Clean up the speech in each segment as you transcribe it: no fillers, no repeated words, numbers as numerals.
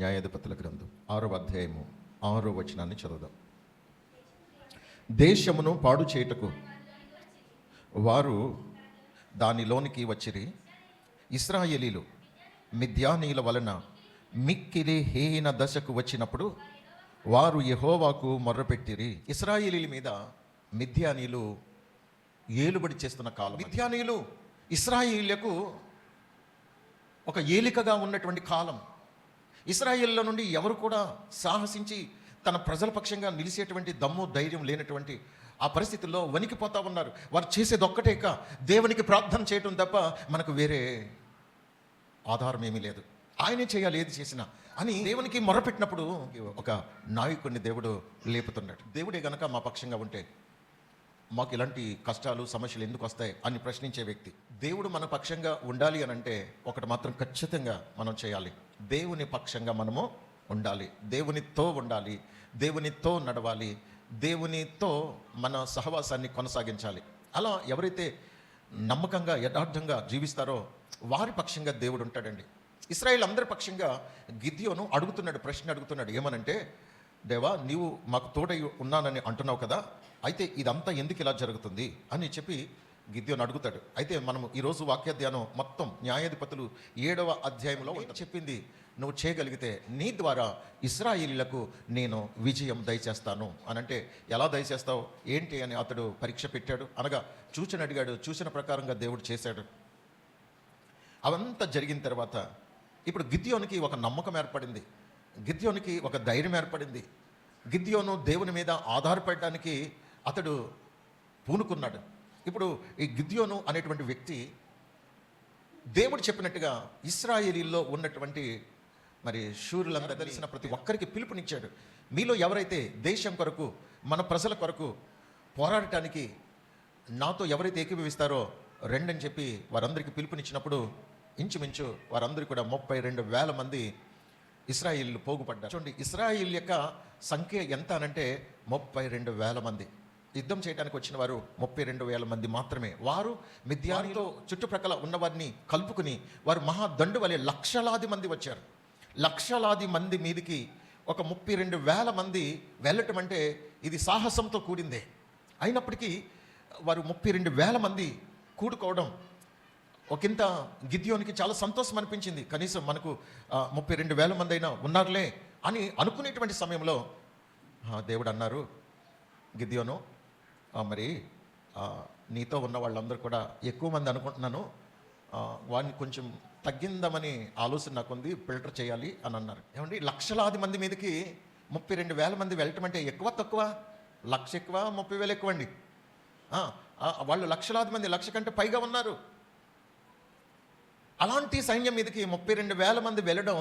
న్యాయాధిపతుల గ్రంథం 6వ అధ్యాయము 6వ వచనాన్ని చదువుదాం. దేశమును పాడు చేయుటకు వారు దానిలోనికి వచ్చిరి. ఇశ్రాయేలీలు మిద్యానీయుల వలన మిక్కిలి హీన దశకు వచ్చినప్పుడు వారు యెహోవాకు మొర్రపెట్టిరి. ఇశ్రాయేలీల మీద మిద్యానీయులు ఏలుబడి చేస్తున్న కాలం. మిద్యానీయులు ఇశ్రాయేలీలకు ఒక ఏలికగా ఉన్నటువంటి కాలం. ఇశ్రాయేల్లో నుండి ఎవరు కూడా సాహసించి తన ప్రజల పక్షంగా నిలిచేటువంటి దమ్ము ధైర్యం లేనటువంటి ఆ పరిస్థితుల్లో వణికిపోతా ఉన్నారు. వారు చేసేది ఒక్కటేక దేవునికి ప్రార్థన చేయటం తప్ప మనకు వేరే ఆధారం ఏమీ లేదు. ఆయనే చేయాలి ఏది చేసినా అని దేవునికి మొరపెట్టినప్పుడు ఒక నాయకుడిని దేవుడు లేపుతున్నాడు. దేవుడే గనక మా పక్షంగా ఉంటే మాకు ఇలాంటి కష్టాలు సమస్యలు ఎందుకు వస్తాయి అని ప్రశ్నించే వ్యక్తి. దేవుడు మన పక్షంగా ఉండాలి అని అంటే ఒకటి మాత్రం ఖచ్చితంగా మనం చేయాలి. దేవుని పక్షంగా మనము ఉండాలి, దేవునితో ఉండాలి, దేవునితో నడవాలి, దేవునితో మన సహవాసాన్ని కొనసాగించాలి. అలా ఎవరైతే నమ్మకంగా యథార్థంగా జీవిస్తారో వారి పక్షంగా దేవుడు ఉంటాడండి. ఇశ్రాయేల్ అందరి పక్షంగా గిద్యోను అడుగుతున్నాడు, ప్రశ్న అడుగుతున్నాడు. ఏమనంటే, దేవా నీవు మాకు తోడై ఉన్నానని అంటున్నావు కదా, అయితే ఇదంతా ఎందుకు ఇలా జరుగుతుంది అని చెప్పి గిద్యోను అడుగుతాడు. అయితే మనము ఈరోజు వాక్య ధ్యానం మొత్తం న్యాయాధిపతులు 7వ అధ్యాయంలో చెప్పింది, నువ్వు చేయగలిగితే నీ ద్వారా ఇశ్రాయేలీలకు నేను విజయం దయచేస్తాను అని. అంటే ఎలా దయచేస్తావు ఏంటి అని అతడు పరీక్ష పెట్టాడు. అనగా చూచని అడిగాడు, చూసిన ప్రకారంగా దేవుడు చేశాడు. అవంతా జరిగిన తర్వాత ఇప్పుడు గిద్యోనికి ఒక నమ్మకం ఏర్పడింది, గిద్యోనికి ఒక ధైర్యం ఏర్పడింది. గిద్యోను దేవుని మీద ఆధారపడడానికి అతడు పూనుకున్నాడు. ఇప్పుడు ఈ గిద్యోను అనేటువంటి వ్యక్తి దేవుడు చెప్పినట్టుగా ఇశ్రాయేలీల్లో ఉన్నటువంటి మరి శూరులందరూ తెలిసిన ప్రతి ఒక్కరికి పిలుపునిచ్చాడు. మీలో ఎవరైతే దేశం కొరకు మన ప్రజల కొరకు పోరాడటానికి నాతో ఎవరైతే ఏకీభవిస్తారో రెండని చెప్పి వారందరికీ పిలుపునిచ్చినప్పుడు ఇంచుమించు వారందరూ కూడా 32,000 మంది ఇశ్రాయేలీలు పోగుపడ్డారు. చూడండి, ఇశ్రాయేల్ యొక్క సంఖ్య ఎంత అనంటే 32,000 మంది. యుద్ధం చేయడానికి వచ్చిన వారు 32,000 మంది మాత్రమే. వారు మిద్యానీతో చుట్టుప్రక్కల ఉన్నవారిని కలుపుకుని వారు మహాదండు వలె లక్షలాది మంది వచ్చారు. లక్షలాది మంది మీదికి ఒక 32,000 మంది వెళ్ళటం అంటే ఇది సాహసంతో కూడిందే. అయినప్పటికీ వారు 32,000 మంది కూడుకోవడం ఒకంత గిద్యోనికి చాలా సంతోషం అనిపించింది. కనీసం మనకు 32,000 మంది అయినా ఉన్నారులే అని అనుకునేటువంటి సమయంలో దేవుడు అన్నారు, గిద్యోను మరి నీతో ఉన్న వాళ్ళందరూ కూడా ఎక్కువ మంది అనుకుంటున్నాను, వాడిని కొంచెం తగ్గిందామని ఆలోచన నాకుంది, ఫిల్టర్ చేయాలి అని అన్నారు. ఏమండి, లక్షలాది మంది మీదకి 32,000 మంది వెళ్ళటం అంటే ఎక్కువ తక్కువ? 1,00,000 ఎక్కువ, 30,000 ఎక్కువ అండి. వాళ్ళు లక్షలాది మంది, 1,00,000 కంటే పైగా ఉన్నారు. అలాంటి సైన్యం మీదకి 32,000 మంది వెళ్ళడం,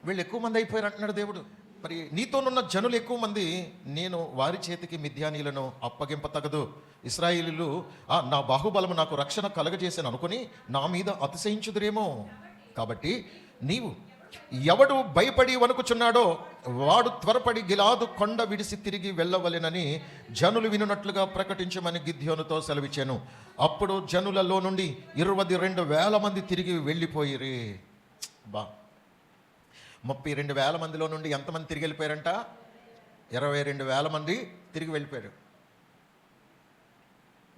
వీళ్ళు ఎక్కువ మంది అయిపోయారు అంటున్నాడు దేవుడు. మరి నీతోనున్న జనులు ఎక్కువ మంది, నేను వారి చేతికి మిద్యానీయులను అప్పగింప తగదు. ఇశ్రాయేలీలు నా బాహుబలము నాకు రక్షణ కలగజేసాను అనుకుని నా మీద అతిశయించుదురేమో. కాబట్టి నీవు ఎవడు భయపడి వణుకుచున్నాడో వాడు త్వరపడి గిలాదు కొండ విడిసి తిరిగి వెళ్ళవలెనని జనులు వినున్నట్లుగా ప్రకటించమని గిద్యోనుతో సెలవిచ్చాను. అప్పుడు జనులలో నుండి 22,000 మంది తిరిగి వెళ్ళిపోయిరి. 32,000 మందిలో నుండి ఎంతమంది తిరిగి వెళ్ళిపోయారంట? 22,000 మంది తిరిగి వెళ్ళిపోయారు.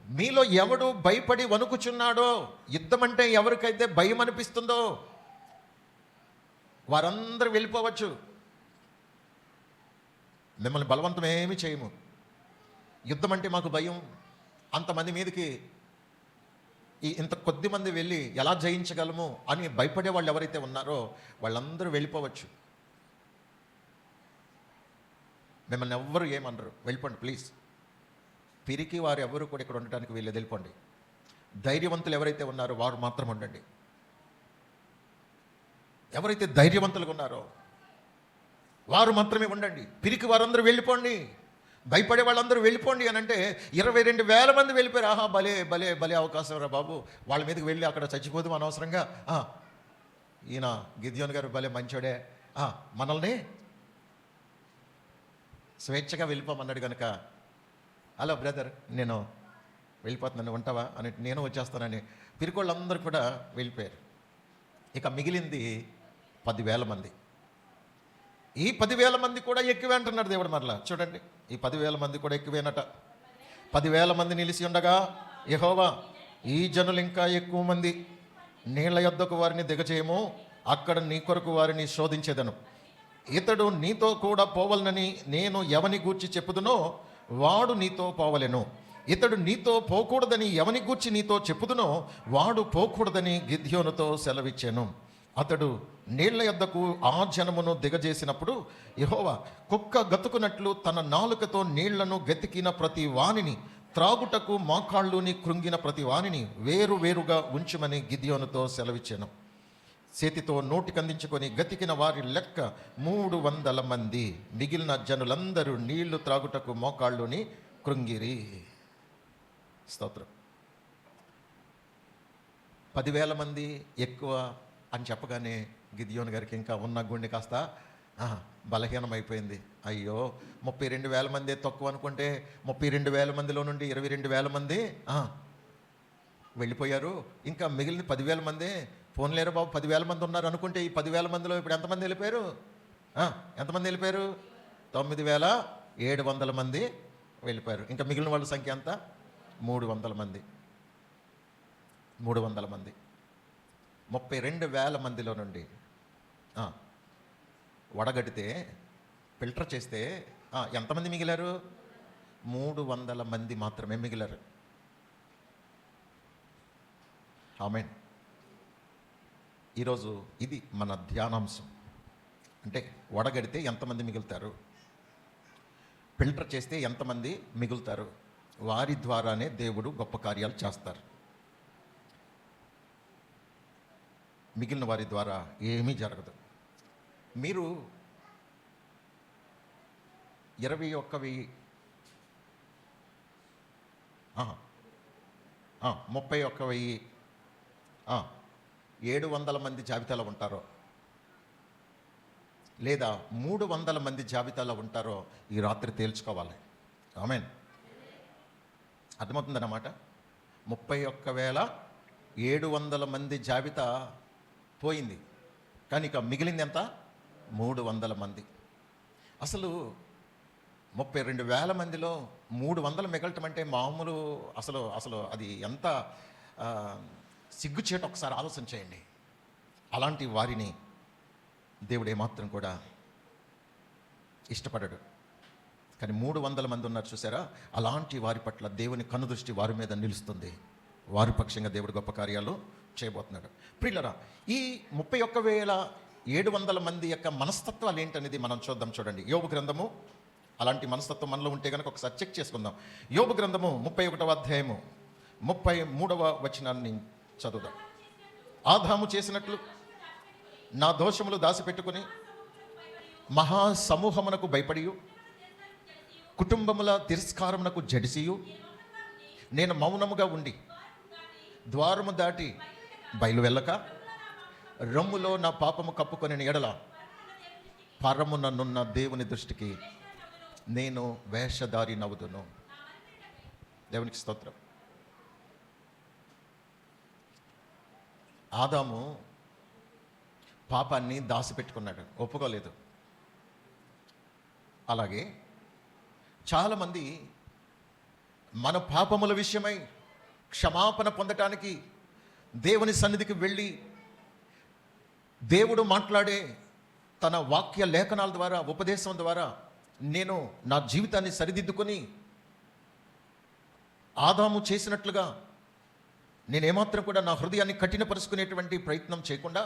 మీలో ఎవడు భయపడి వణుకుచున్నాడో, యుద్ధం అంటే ఎవరికైతే భయం అనిపిస్తుందో వారందరూ వెళ్ళిపోవచ్చు. మిమ్మల్ని బలవంతం ఏమీ చేయము. యుద్ధం అంటే మాకు భయం, అంతమంది మీదకి ఇంత కొద్ది మంది వెళ్ళి ఎలా జయించగలము అని భయపడే వాళ్ళు ఎవరైతే ఉన్నారో వాళ్ళందరూ వెళ్ళిపోవచ్చు. మిమ్మల్ని ఎవ్వరు ఏమనరు, వెళ్ళిపోండి ప్లీజ్. పిరికి వారు ఎవరు కూడా ఇక్కడ ఉండటానికి వీళ్ళు వెళ్ళిపోండి. ధైర్యవంతులు ఎవరైతే ఉన్నారో వారు మాత్రం ఉండండి. ఎవరైతే ధైర్యవంతులుగా ఉన్నారో వారు మాత్రమే ఉండండి. పిరికి వారందరూ వెళ్ళిపోండి, భయపడే వాళ్ళందరూ వెళ్ళిపోండి అని అంటే 22,000 మంది వెళ్ళిపోయారు. భలే భలే భలే అవకాశం రా బాబు, వాళ్ళ మీదకి వెళ్ళి అక్కడ చచ్చిపోదాం అనవసరంగా. ఈయన గిద్యోను గారు భలే మంచోడే, మనల్ని స్వేచ్ఛగా వెళ్ళిపోమన్నాడు కనుక, హలో బ్రదర్ నేను వెళ్ళిపోతున్నాను, ఉంటావా అని, నేను వచ్చేస్తానని పిరికోళ్ళందరూ కూడా వెళ్ళిపోయారు. ఇక మిగిలింది 10,000 మంది. ఈ 10,000 మంది కూడా ఎక్కువే అంటున్నాడు దేవుడు. మరలా చూడండి, ఈ 10,000 మంది కూడా ఎక్కువేనట. 10,000 మంది నిలిచి ఉండగా యెహోవా, ఈ జనులు ఇంకా ఎక్కువ మంది, నీళ్ల యొద్దకు వారిని దిగచేయము, అక్కడ నీ కొరకు వారిని శోధించేదను. ఇతడు నీతో కూడా పోవలనని నేను ఎవని గూర్చి చెప్పుదునో వాడు నీతో పోవలెను. ఇతడు నీతో పోకూడదని ఎవని గూర్చి నీతో చెప్పుదునో వాడు పోకూడదని గిద్యోనుతో సెలవిచ్చాను. అతడు నీళ్ల యొద్దకు ఆ జనమును దిగజేసినప్పుడు యెహోవా కుక్క గతుకున్నట్లు తన నాలుకతో నీళ్లను గతికిన ప్రతి వానిని, త్రాగుటకు మోకాళ్ళుని కృంగిన ప్రతి వానిని వేరు వేరుగా ఉంచుమని గిద్యోనుతో సెలవిచ్చాను. చేతితో నోటికందించుకొని గతికిన వారి లెక్క 300 మంది. మిగిలిన జనులందరూ నీళ్లు త్రాగుటకు మోకాళ్ళుని కృంగిరి. స్తోత్రం. 10,000 మంది ఎక్కువ అని చెప్పగానే గిద్యోను గారికి ఇంకా ఉన్న గుండె కాస్త బలహీనమైపోయింది. అయ్యో, 32,000 మంది తక్కువ అనుకుంటే 32,000 మందిలో నుండి 22,000 మంది వెళ్ళిపోయారు. ఇంకా మిగిలిన 10,000 మంది, పోన్లేరు బాబు 10,000 మంది ఉన్నారు అనుకుంటే ఈ 10,000 మందిలో ఇప్పుడు ఎంతమంది వెళ్ళిపోయారు? ఎంతమంది వెళ్ళిపోయారు? 9,700 మంది వెళ్ళిపోయారు. ఇంకా మిగిలిన వాళ్ళ సంఖ్య ఎంత? 300 మంది. 300 మంది 32,000 మందిలో నుండి వడగడితే, ఫిల్టర్ చేస్తే ఎంతమంది మిగిలారు? 300 మంది మాత్రమే మిగిలారు. ఆమేన్. ఈరోజు ఇది మన ధ్యానాంశం. అంటే వడగడితే ఎంతమంది మిగులుతారు, ఫిల్టర్ చేస్తే ఎంతమంది మిగులుతారు, వారి ద్వారానే దేవుడు గొప్ప కార్యాలు చేస్తారు. మిగిలిన వారి ద్వారా ఏమీ జరగదు. మీరు 21,000 31,700 మంది జాబితాలో ఉంటారో లేదా 300 మంది జాబితాలో ఉంటారో ఈ రాత్రి తేల్చుకోవాలి. ఆమేన్. అర్థమవుతుందన్నమాట. 31,700 మంది జాబితా పోయింది, కానీ ఇక మిగిలింది ఎంత? 300 మంది. అసలు 32,000 మందిలో 300 మిగలటం అంటే మామూలు అసలు అది ఎంత సిగ్గుచేట ఒకసారి ఆలోచన చేయండి. అలాంటి వారిని దేవుడు ఏమాత్రం కూడా ఇష్టపడడు. కానీ 300 మంది ఉన్నారు చూసారా, అలాంటి వారి పట్ల దేవుని కనుదృష్టి వారి మీద నిలుస్తుంది. వారి పక్షంగా దేవుడు గొప్ప కార్యాలు చేయబోతున్నాడు. ప్రియులరా, ఈ 31,700 మంది యొక్క మనస్తత్వాలు ఏంటనేది మనం చూద్దాం. చూడండి, యోబు గ్రంథము. అలాంటి మనస్తత్వం మనలో ఉంటే కనుక ఒకసారి చెక్ చేసుకుందాం. యోబు గ్రంథము 31వ అధ్యాయము 33వ వచనాన్ని చదువుదాం. ఆదాము చేసినట్లు నా దోషములు దాచిపెట్టుకుని మహాసమూహమునకు భయపడియు కుటుంబముల తిరస్కారమునకు జడిసియు నేను మౌనముగా ఉండి ద్వారము దాటి బయలు వెళ్ళక రొమ్ములో నా పాపము కప్పుకొని ఎడల పరముననున్న దేవుని దృష్టికి నేను వేషధారి నవ్వుదును. దేవునికి స్తోత్రం. ఆదాము పాపాన్ని దాచిపెట్టుకున్నాడు, ఒప్పుకోలేదు. అలాగే చాలామంది మన పాపముల విషయమై క్షమాపణ పొందటానికి దేవుని సన్నిధికి వెళ్ళి దేవుడు మాట్లాడే తన వాక్య లేఖనాల ద్వారా, ఉపదేశం ద్వారా నేను నా జీవితాన్ని సరిదిద్దుకొని ఆదాము చేసినట్లుగా నేనేమాత్రం కూడా నా హృదయాన్ని కఠినపరుచుకునేటువంటి ప్రయత్నం చేయకుండా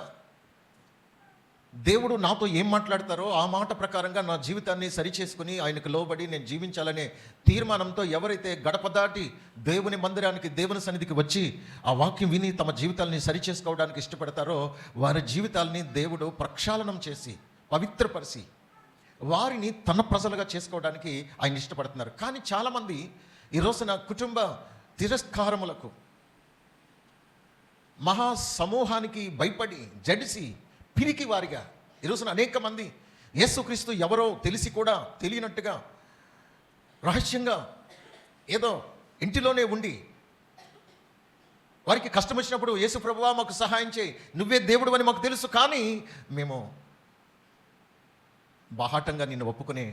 దేవుడు నాతో ఏం మాట్లాడతారో ఆ మాట ప్రకారంగా నా జీవితాన్ని సరిచేసుకుని ఆయనకు లోబడి నేను జీవించాలనే తీర్మానంతో ఎవరైతే గడప దాటి దేవుని మందిరానికి, దేవుని సన్నిధికి వచ్చి ఆ వాక్యం విని తమ జీవితాలని సరిచేసుకోవడానికి ఇష్టపడతారో వారి జీవితాలని దేవుడు ప్రక్షాళనం చేసి పవిత్రపరిచి వారిని తన ప్రజలుగా చేసుకోవడానికి ఆయన ఇష్టపడుతున్నారు. కానీ చాలామంది ఈ రోజున కుటుంబ తిరస్కారములకు, మహాసమూహానికి భయపడి జడిసి పిరికి వారిగా ఈరోజున అనేక మంది యేసుక్రీస్తు ఎవరో తెలిసి కూడా తెలియనట్టుగా రహస్యంగా ఏదో ఇంటిలోనే ఉండి వారికి కష్టం వచ్చినప్పుడు యేసు ప్రభువా మాకు సహాయం చేయి, నువ్వే దేవుడు అని మాకు తెలుసు, కానీ మేము బాహాటంగా నిన్ను ఒప్పుకునే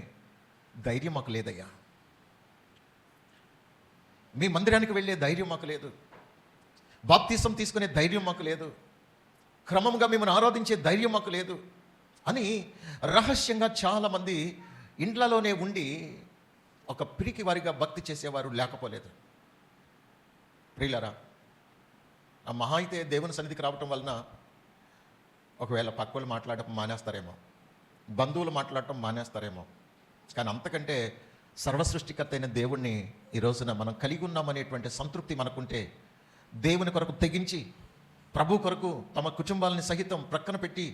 ధైర్యం మాకు లేదయ్యా. మీ మందిరానికి వెళ్ళే ధైర్యం మాకు లేదు. బాప్తీసం తీసుకునే ధైర్యం మాకు లేదు. క్రమంగా మిమ్మల్ని ఆరాధించే ధైర్యం మాకు లేదు అని రహస్యంగా చాలామంది ఇండ్లలోనే ఉండి ఒక పిరికి వారిగా భక్తి చేసేవారు లేకపోలేదు. ప్రియులారా, ఆ మహా అయితే దేవుని సన్నిధికి రావటం వలన ఒకవేళ పక్కలు మాట్లాడటం మానేస్తారేమో, బంధువులు మాట్లాడటం మానేస్తారేమో, కానీ అంతకంటే సర్వసృష్టికర్త అయిన దేవుణ్ణి ఈ రోజున మనం కలిగి ఉన్నామనేటువంటి సంతృప్తి మనకుంటే, దేవుని కొరకు తెగించి ప్రభు కొరకు తమ కుటుంబాలని సహితం ప్రక్కన పెట్టి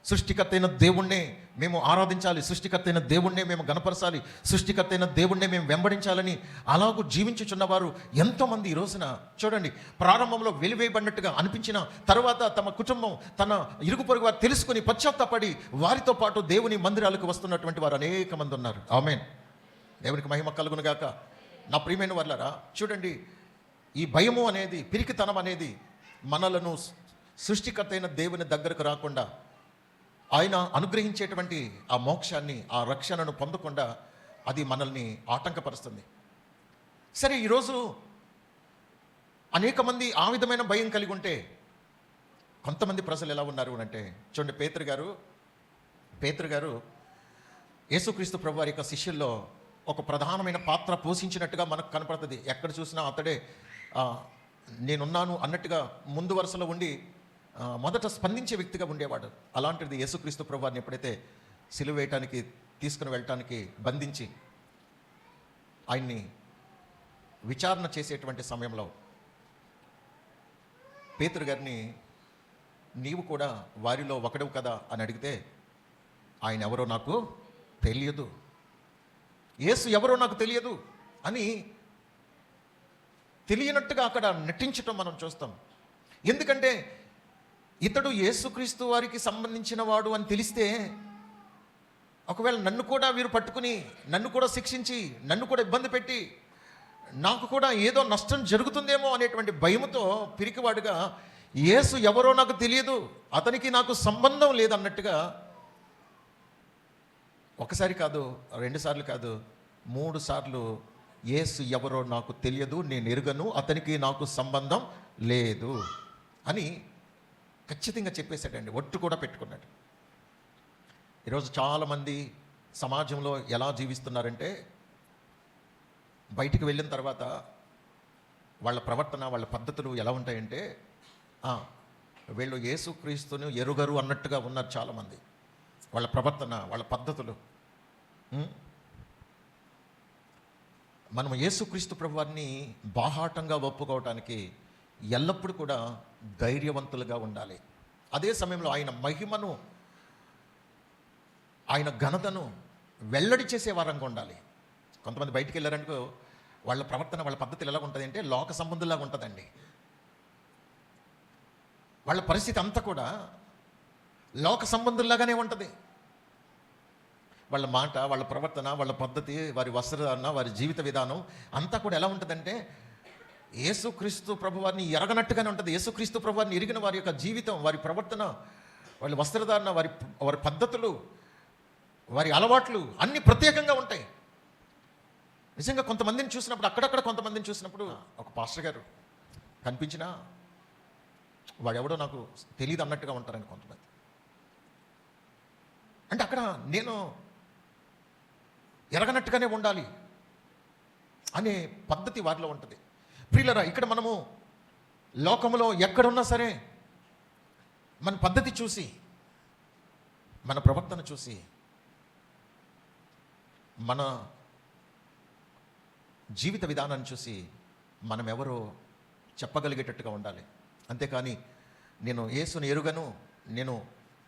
సృష్టికర్త అయిన దేవుణ్ణే మేము ఆరాధించాలి, సృష్టికర్త అయిన దేవుణ్ణే మేము గణపరచాలి, సృష్టికర్త అయిన దేవుణ్ణే మేము వెంబడించాలని అలాగూ జీవించుచున్నవారు ఎంతోమంది ఈ రోజున చూడండి, ప్రారంభంలో వెలివేయబడినట్టుగా అనిపించిన తర్వాత తమ కుటుంబం తన ఇరుగు పొరుగు వారు తెలుసుకుని పశ్చాత్తాపడి వారితో పాటు దేవుని మందిరాలకు వస్తున్నటువంటి వారు అనేక మంది ఉన్నారు. ఆమేన్. దేవునికి మహిమ కలుగును గాక. నా ప్రియమైన వాళ్ళారా, చూడండి, ఈ భయము అనేది, పిరికితనం అనేది మనలను సృష్టికర్త అయిన దేవుని దగ్గరకు రాకుండా, ఆయన అనుగ్రహించేటువంటి ఆ మోక్షాన్ని, ఆ రక్షణను పొందకుండా అది మనల్ని ఆటంకపరుస్తుంది. సరే, ఈరోజు అనేక మంది ఆ విధమైన భయం కలిగి ఉంటే, కొంతమంది ప్రజలు ఎలా ఉన్నారు అంటే, చూడండి, పేతురు గారు యేసుక్రీస్తు ప్రభు వారి యొక్క శిష్యుల్లో ఒక ప్రధానమైన పాత్ర పోషించినట్టుగా మనకు కనపడుతుంది. ఎక్కడ చూసినా అతడే నేనున్నాను అన్నట్టుగా ముందు వరుసలో ఉండి మొదట స్పందించే వ్యక్తిగా ఉండేవాడు. అలాంటిది యేసుక్రీస్తు ప్రభు వారిని ఎప్పుడైతే సిలువ వేయటానికి తీసుకుని వెళ్ళటానికి బంధించి ఆయన్ని విచారణ చేసేటువంటి సమయంలో పేతురు గారిని, నీవు కూడా వారిలో ఒకడవు కదా అని అడిగితే, ఆయన ఎవరో నాకు తెలియదు, యేసు ఎవరో నాకు తెలియదు అని తెలియనట్టుగా అక్కడ నటించటం మనం చూస్తాం. ఎందుకంటే ఇతడు యేసుక్రీస్తు వారికి సంబంధించిన వాడు అని తెలిస్తే, ఒకవేళ నన్ను కూడా వీరు పట్టుకుని నన్ను కూడా శిక్షించి నన్ను కూడా ఇబ్బంది పెట్టి నాకు కూడా ఏదో నష్టం జరుగుతుందేమో అనేటువంటి భయముతో పిరికివాడుగా, యేసు ఎవరో నాకు తెలియదు, అతనికి నాకు సంబంధం లేదన్నట్టుగా ఒకసారి కాదు, 2 సార్లు కాదు, 3 సార్లు యేసు ఎవరో నాకు తెలియదు, నేను ఎరుగను, అతనికి నాకు సంబంధం లేదు అని ఖచ్చితంగా చెప్పేశాడండి. ఒట్టు కూడా పెట్టుకున్నాడు. ఈరోజు చాలామంది సమాజంలో ఎలా జీవిస్తున్నారంటే, బయటికి వెళ్ళిన తర్వాత వాళ్ళ ప్రవర్తన, వాళ్ళ పద్ధతులు ఎలా ఉంటాయంటే, వీళ్ళు యేసుక్రీస్తును ఎరుగరు అన్నట్టుగా ఉన్నారు చాలామంది. వాళ్ళ ప్రవర్తన, వాళ్ళ పద్ధతులు. మనం యేసుక్రీస్తు ప్రభువారిని బాహాటంగా ఒప్పుకోవటానికి ఎల్లప్పుడూ కూడా ధైర్యవంతులుగా ఉండాలి. అదే సమయంలో ఆయన మహిమను, ఆయన ఘనతను వెల్లడి చేసే వారంగా ఉండాలి. కొంతమంది బయటికి వెళ్ళారనుకో, వాళ్ళ ప్రవర్తన, వాళ్ళ పద్ధతులు ఎలా ఉంటుంది అంటే లోక సంబంధులాగా ఉంటుందండి. వాళ్ళ పరిస్థితి అంతా కూడా లోక సంబంధుల్లాగానే ఉంటుంది. వాళ్ళ మాట, వాళ్ళ ప్రవర్తన, వాళ్ళ పద్ధతి, వారి వస్త్రధారణ, వారి జీవిత విధానం అంతా కూడా ఎలా ఉంటుందంటే యేసుక్రీస్తు ప్రభువారిని ఎరగనట్టుగానే ఉంటుంది. యేసుక్రీస్తు ప్రభువారిని ఎరిగిన వారి యొక్క జీవితం, వారి ప్రవర్తన, వాళ్ళ వస్త్రధారణ, వారి పద్ధతులు, వారి అలవాట్లు అన్నీ ప్రత్యేకంగా ఉంటాయి. నిజంగా కొంతమందిని చూసినప్పుడు, అక్కడక్కడ కొంతమందిని చూసినప్పుడు, ఒక పాస్టర్ గారు కనిపించినా వాడెవడో నాకు తెలియదు అన్నట్టుగా ఉంటారని కొంతమంది. అంటే అక్కడ నేను ఎరగనట్టుగానే ఉండాలి అనే పద్ధతి వారిలో ఉంటుంది. ప్రియులరా, ఇక్కడ మనము లోకంలో ఎక్కడున్నా సరే మన పద్ధతి చూసి, మన ప్రవర్తన చూసి, మన జీవిత విధానాన్ని చూసి మనం ఎవరో చెప్పగలిగేటట్టుగా ఉండాలి. అంతేకాని నేను యేసుని ఎరుగను, నేను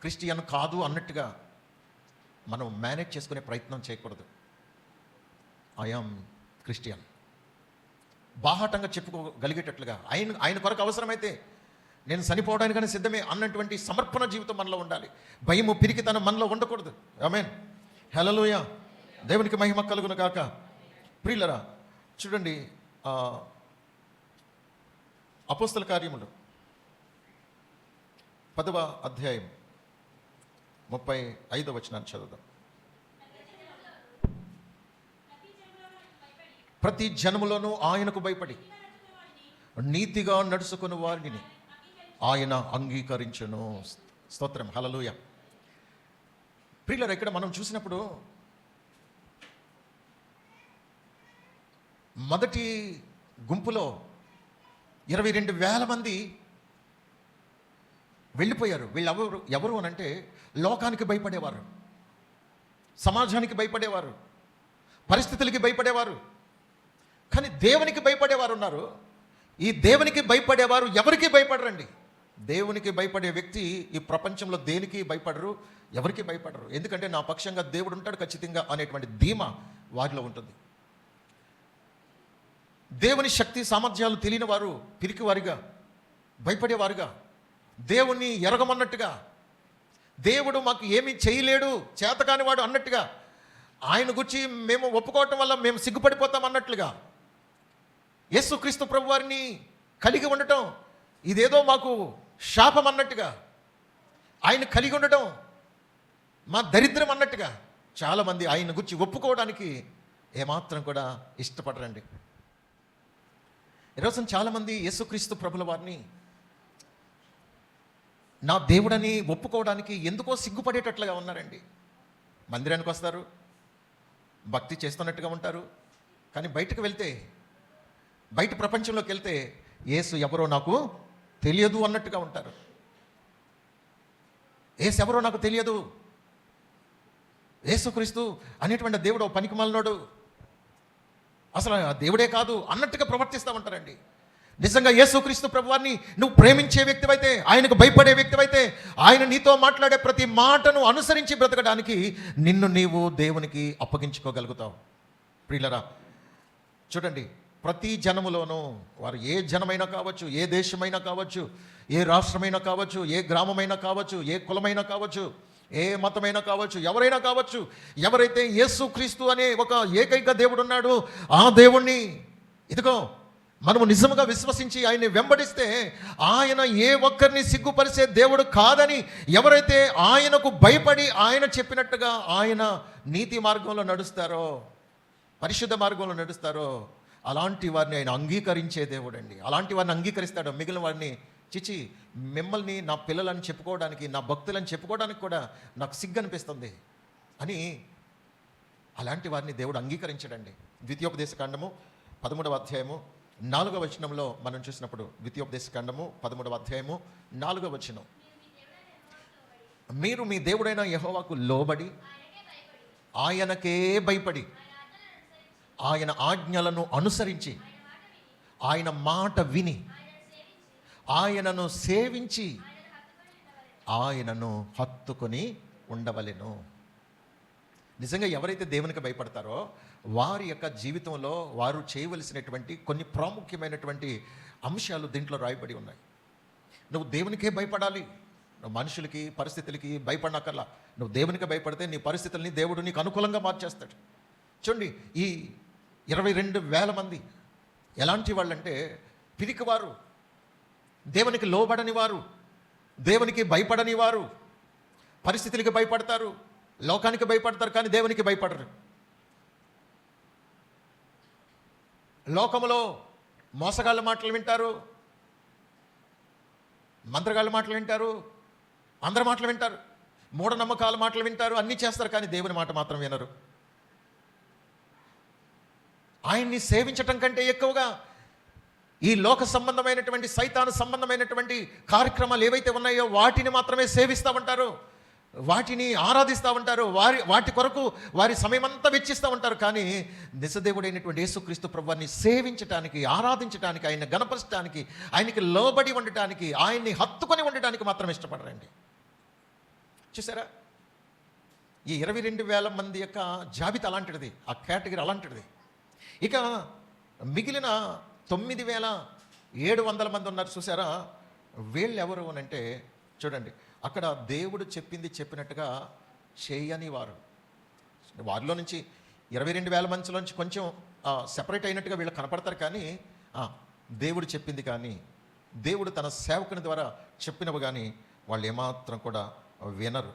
క్రిస్టియన్ కాదు అన్నట్టుగా మనం మేనేజ్ చేసుకునే ప్రయత్నం చేయకూడదు. ఐఆమ్ క్రిస్టియన్ బాహాటంగా చెప్పుకోగలిగేటట్లుగా, ఆయన కొరకు అవసరమైతే నేను చనిపోవడానికైనా సిద్ధమే అన్నటువంటి సమర్పణ జీవితం మనలో ఉండాలి. భయము, పిరికితనం మనలో ఉండకూడదు. ఆమేన్. హల్లెలూయా. దేవునికి మహిమ కలుగును గాక. ప్రియులరా, చూడండి, అపోస్తల కార్యములు 10వ అధ్యాయం 35వ వచనాన్ని చదువుదాం. ప్రతి జనములోనూ ఆయనకు భయపడి నీతిగా నడుచుకుని వారిని ఆయన అంగీకరించును. స్తోత్రం, హల్లెలూయా. ప్రియులారా, ఇక్కడ మనం చూసినప్పుడు మొదటి గుంపులో 22,000 మంది వెళ్ళిపోయారు. వీళ్ళు ఎవరు అని అంటే లోకానికి భయపడేవారు, సమాజానికి భయపడేవారు, పరిస్థితులకి భయపడేవారు. కానీ దేవునికి భయపడేవారు ఉన్నారు. ఈ దేవునికి భయపడేవారు ఎవరికి భయపడరండి. దేవునికి భయపడే వ్యక్తి ఈ ప్రపంచంలో దేనికి భయపడరు, ఎవరికి భయపడరు. ఎందుకంటే నా పక్షంగా దేవుడు ఉంటాడు ఖచ్చితంగా అనేటువంటి ధీమా వారిలో ఉంటుంది. దేవుని శక్తి సామర్థ్యాలు తెలియని వారు పిరికివారిగా, భయపడేవారుగా, దేవుణ్ణి ఎరగమన్నట్టుగా, దేవుడు మాకు ఏమీ చేయలేడు, చేతకాని వాడు అన్నట్టుగా, ఆయన గురించి మేము ఒప్పుకోవటం వల్ల మేము సిగ్గుపడిపోతాం అన్నట్లుగా, యేసుక్రీస్తు ప్రభు వారిని కలిగి ఉండటం ఇదేదో మాకు శాపం అన్నట్టుగా, ఆయన కలిగి ఉండటం మా దరిద్రం అన్నట్టుగా చాలామంది ఆయన గురించి ఒప్పుకోవడానికి ఏమాత్రం కూడా ఇష్టపడరండి. ఈరోజు చాలామంది యేసుక్రీస్తు ప్రభుల వారిని నా దేవుడని ఒప్పుకోవడానికి ఎందుకో సిగ్గుపడేటట్లుగా ఉన్నారండి. మందిరానికి వస్తారు, భక్తి చేస్తున్నట్టుగా ఉంటారు, కానీ బయటకు వెళ్తే, బయట ప్రపంచంలోకి వెళ్తే యేసు ఎవరో నాకు తెలియదు అన్నట్టుగా ఉంటారు. యేసు ఎవరో నాకు తెలియదు, యేసుక్రీస్తు అనేటువంటి దేవుడు పనికిమాలినోడు, అసలు ఆ దేవుడే కాదు అన్నట్టుగా ప్రవర్తిస్తూ ఉంటారండి. నిజంగా యేసుక్రీస్తు ప్రభువాన్ని నువ్వు ప్రేమించే వ్యక్తివైతే, ఆయనకు భయపడే వ్యక్తివైతే, ఆయన నీతో మాట్లాడే ప్రతి మాటను అనుసరించి బ్రతకడానికి నిన్ను నీవు దేవునికి అప్పగించుకోగలుగుతావు. ప్రియులరా, చూడండి, ప్రతి జనములోనూ వారు ఏ జనమైనా కావచ్చు, ఏ దేశమైనా కావచ్చు, ఏ రాష్ట్రమైనా కావచ్చు, ఏ గ్రామమైనా కావచ్చు, ఏ కులమైనా కావచ్చు, ఏ మతమైనా కావచ్చు, ఎవరైనా కావచ్చు, ఎవరైతే యేసుక్రీస్తు అనే ఒక ఏకైక దేవుడు ఉన్నాడు, ఆ దేవుణ్ణి ఇదిగో మనము నిజముగా విశ్వసించి ఆయన్ని వెంబడిస్తే ఆయన ఏ ఒక్కరిని సిగ్గుపరిచే దేవుడు కాదని ఎవరైతే ఆయనకు భయపడి ఆయన చెప్పినట్టుగా ఆయన నీతి మార్గంలో నడుస్తారో, పరిశుద్ధ మార్గంలో నడుస్తారో, అలాంటి వారిని ఆయన అంగీకరించే దేవుడు అండి. అలాంటి వారిని అంగీకరిస్తాడు. మిగిలిన వారిని చిచి మిమ్మల్ని నా పిల్లలని చెప్పుకోవడానికి, నా భక్తులని చెప్పుకోవడానికి కూడా నాకు సిగ్గు అనిపిస్తుంది అని అలాంటి వారిని దేవుడు అంగీకరించడండి. ద్వితీయోపదేశకాండము 13వ అధ్యాయము 4వ వచనంలో మనం చూసినప్పుడు, ద్వితీయోపదేశకాండము 13వ అధ్యాయము 4వ వచనం, మీరు మీ దేవుడైన యెహోవాకు లోబడి ఆయనకే భయపడి ఆయన ఆజ్ఞలను అనుసరించి ఆయన మాట విని ఆయనను సేవించి ఆయనను హత్తుకొని ఉండవలెను. నిజంగా ఎవరైతే దేవునికి భయపడతారో వారి యొక్క జీవితంలో వారు చేయవలసినటువంటి కొన్ని ప్రాముఖ్యమైనటువంటి అంశాలు దీంట్లో రాయబడి ఉన్నాయి. నువ్వు దేవునికే భయపడాలి, నువ్వు మనుషులకి పరిస్థితులకి భయపడనక్కర్లా. నువ్వు దేవునికి భయపడితే నీ పరిస్థితుల్ని దేవుడు నీకు అనుకూలంగా మార్చేస్తాడు. చూడండి, ఈ 22,000 మంది ఎలాంటి వాళ్ళంటే పిరికివారు, దేవునికి లోబడని వారు, దేవునికి భయపడని వారు, పరిస్థితులకి భయపడతారు, లోకానికి భయపడతారు, కానీ దేవునికి భయపడరు. లోకములో మోసగాళ్ళ మాటలు వింటారు, మంత్రగాళ్ళ మాటలు వింటారు, అందరి మాటలు వింటారు, మూఢనమ్మకాల మాటలు వింటారు, అన్నీ చేస్తారు, కానీ దేవుని మాట మాత్రం వినరు. ఆయన్ని సేవించటం కంటే ఎక్కువగా ఈ లోక సంబంధమైనటువంటి సైతాను సంబంధమైనటువంటి కార్యక్రమాలు ఏవైతే ఉన్నాయో వాటిని మాత్రమే సేవిస్తూ ఉంటారు, వాటిని ఆరాధిస్తూ ఉంటారు, వాటి కొరకు వారి సమయమంతా వెచ్చిస్తూ ఉంటారు. కానీ నిజదేవుడైనటువంటి యేసుక్రీస్తు ప్రభువాన్ని సేవించటానికి, ఆరాధించటానికి, ఆయన గణపరచడానికి, ఆయనకి లోబడి ఉండటానికి, ఆయన్ని హత్తుకొని ఉండటానికి మాత్రం ఇష్టపడరండి. చూసారా, ఈ 22,000 మంది యొక్క జాబితా అలాంటిది, ఆ కేటగిరీ అలాంటిది. ఇక మిగిలిన 9,700 మంది ఉన్నారు చూసారా, వీళ్ళు ఎవరు అని అంటే చూడండి, అక్కడ దేవుడు చెప్పింది చెప్పినట్టుగా చేయని వారు. వారిలో నుంచి 22,000 మందిలోంచి కొంచెం సెపరేట్ అయినట్టుగా వీళ్ళు కనపడతారు, కానీ దేవుడు చెప్పింది కానీ, దేవుడు తన సేవకుని ద్వారా చెప్పినవి కానీ వాళ్ళు ఏమాత్రం కూడా వినరు.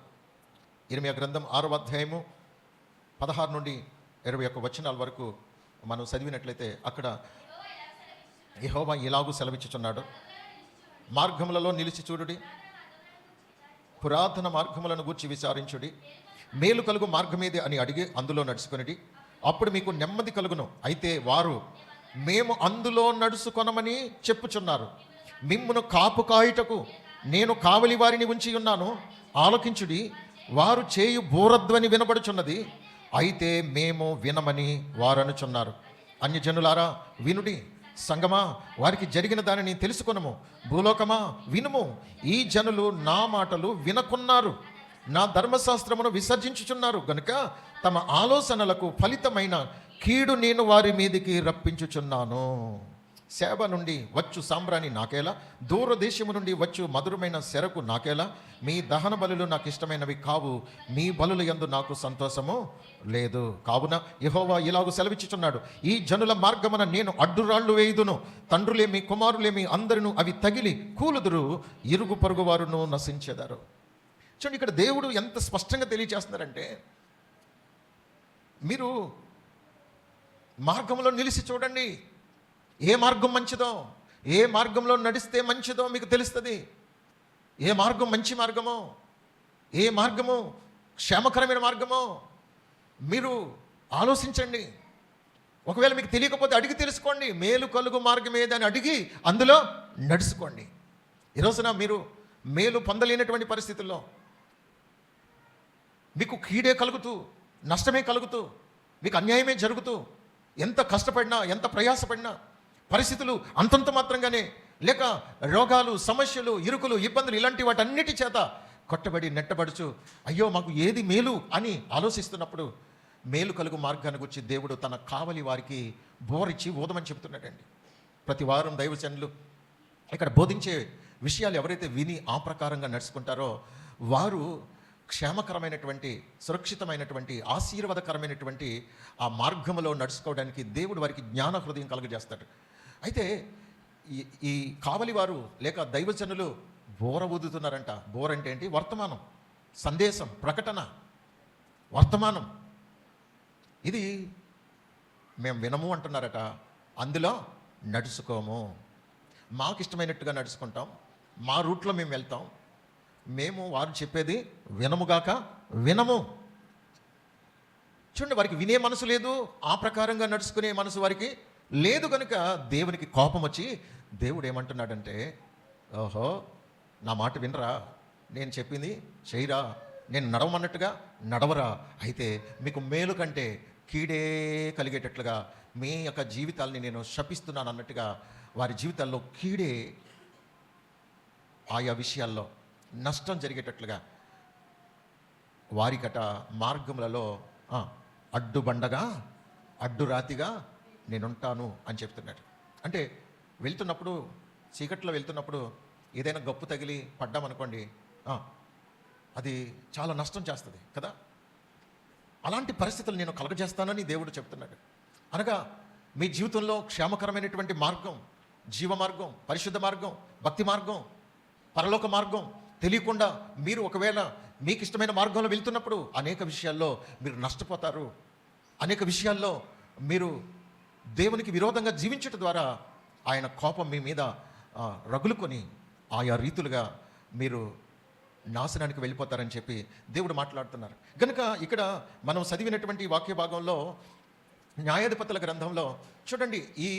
ఇర్మీయా గ్రంథం 6వ అధ్యాయము 16 నుండి 21 వచనాల వరకు మనం చదివినట్లయితే అక్కడ యెహోవా ఇలాగూ సెలవిచ్చుచున్నాడు, మార్గములలో నిలిచి చూడుడి, పురాతన మార్గములను గూర్చి విచారించుడి, మేలు కలుగు మార్గమేది అని అడిగి అందులో నడుచుకొనిడి, అప్పుడు మీకు నెమ్మది కలుగును. అయితే వారు మేము అందులో నడుచుకొనమని చెప్పుచున్నారు. మిమ్మును కాపు కాయుటకు నేను కావలి వారిని ఉంచి ఉన్నాను, ఆలకించుడి. వారు చేయు బోరధ్వని వినబడుచున్నది, అయితే మేము వినమని వారు అనుచున్నారు. అన్యజనులారా వినుడి, సంగమా వారికి జరిగిన దానిని తెలుసుకొనుము, భూలోకమా వినుము. ఈ జనులు నా మాటలు వినకున్నారు, నా ధర్మశాస్త్రమును విసర్జించుచున్నారు గనుక తమ ఆలోచనలకు ఫలితమైన కీడు నేను వారి మీదికి రప్పించుచున్నాను. సేవ నుండి వచ్చు సాంబ్రాణి నాకేలా, దూరదేశము నుండి వచ్చు మధురమైన సెరకు నాకేలా. మీ దహన బలులు నాకు ఇష్టమైనవి కావు, మీ బలుల యందు నాకు సంతోషము లేదు. కావున యెహోవా ఇలాగూ సెలవిచ్చుచున్నాడు, ఈ జనుల మార్గమున నేను అడ్డురాళ్ళు వేయుదును, తండ్రులేమి కుమారులేమి అందరినూ అవి తగిలి కూలుదురు, ఇరుగు పొరుగు వారును నశించెదరు. చూడండి, ఇక్కడ దేవుడు ఎంత స్పష్టంగా తెలియజేస్తున్నారంటే, మీరు మార్గంలో నిలిచి చూడండి, ఏ మార్గం మంచిదో, ఏ మార్గంలో నడిస్తే మంచిదో మీకు తెలుస్తుంది. ఏ మార్గం మంచి మార్గమో, ఏ మార్గము క్షేమకరమైన మార్గమో మీరు ఆలోచించండి. ఒకవేళ మీకు తెలియకపోతే అడిగి తెలుసుకోండి. మేలు కలుగు మార్గం ఏదని అడిగి అందులో నడుచుకోండి. ఈరోజున మీరు మేలు పొందలేనటువంటి పరిస్థితుల్లో మీకు కీడే కలుగుతూ, నష్టమే కలుగుతూ, మీకు అన్యాయమే జరుగుతూ, ఎంత కష్టపడినా ఎంత ప్రయాసపడినా పరిస్థితులు అంతంత మాత్రంగానే, లేక రోగాలు, సమస్యలు, ఇరుకులు, ఇబ్బందులు ఇలాంటి వాటన్నిటి చేత కొట్టబడి నెట్టబడుచు అయ్యో మాకు ఏది మేలు అని ఆలోచిస్తున్నప్పుడు మేలు కలుగు మార్గాన్ని గురించి దేవుడు తన కావలి వారికి బోరిచ్చి ఓదమని చెప్తున్నాడండి. ప్రతి వారం దైవజనులు ఇక్కడ బోధించే విషయాలు ఎవరైతే విని ఆ ప్రకారంగా నడుచుకుంటారో వారు క్షేమకరమైనటువంటి, సురక్షితమైనటువంటి, ఆశీర్వాదకరమైనటువంటి ఆ మార్గంలో నడుచుకోవడానికి దేవుడు వారికి జ్ఞాన హృదయం కలుగజేస్తాడు. అయితే ఈ కావలి వారు లేక దైవజనులు బోర ఊదుతున్నారంట. బోర అంటే ఏంటి? వర్తమానం, సందేశం, ప్రకటన, వర్తమానం. ఇది మేము వినము అంటున్నారట, అందులో నడుచుకోము, మాకు ఇష్టమైనట్టుగా నడుచుకుంటాం, మా రూట్లో మేము వెళ్తాం, మేము వారు చెప్పేది వినముగాక వినము. చూడండి, వారికి వినే మనసు లేదు, ఆ ప్రకారంగా నడుచుకునే మనసు వారికి లేదు. కనుక దేవునికి కోపం వచ్చి దేవుడు ఏమంటున్నాడంటే, ఓహో నా మాట వినరా, నేను చెప్పింది చేయరా, నేను నడవమన్నట్టుగా నడవరా, అయితే మీకు మేలు కంటే కీడే కలిగేటట్లుగా మీ యొక్క జీవితాలని నేను శపిస్తున్నాను అన్నట్టుగా వారి జీవితాల్లో కీడే, ఆయా విషయాల్లో నష్టం జరిగేటట్లుగా వారికట మార్గములలో అడ్డుబండగా అడ్డురాతిగా నేనుంటాను అని చెప్తున్నాడు. అంటే వెళ్తున్నప్పుడు, చీకట్లో వెళ్తున్నప్పుడు ఏదైనా గప్పు తగిలి పడ్డామనుకోండి, అది చాలా నష్టం చేస్తుంది కదా. అలాంటి పరిస్థితులు నేను కలగజేస్తానని దేవుడు చెప్తున్నాడు. అనగా మీ జీవితంలో క్షేమకరమైనటువంటి మార్గం, జీవ మార్గం, పరిశుద్ధ మార్గం, భక్తి మార్గం, పరలోక మార్గం తెలియకుండా మీరు ఒకవేళ మీకు ఇష్టమైన మార్గంలో వెళ్తున్నప్పుడు అనేక విషయాల్లో మీరు నష్టపోతారు. అనేక విషయాల్లో మీరు దేవునికి విరోధంగా జీవించడం ద్వారా ఆయన కోపం మీ మీద రగులుకొని ఆయా రీతులుగా మీరు నాశనానికి వెళ్ళిపోతారని చెప్పి దేవుడు మాట్లాడుతున్నారు. కనుక ఇక్కడ మనం చదివినటువంటి వాక్య భాగంలో న్యాయాధిపతుల గ్రంథంలో చూడండి, ఈ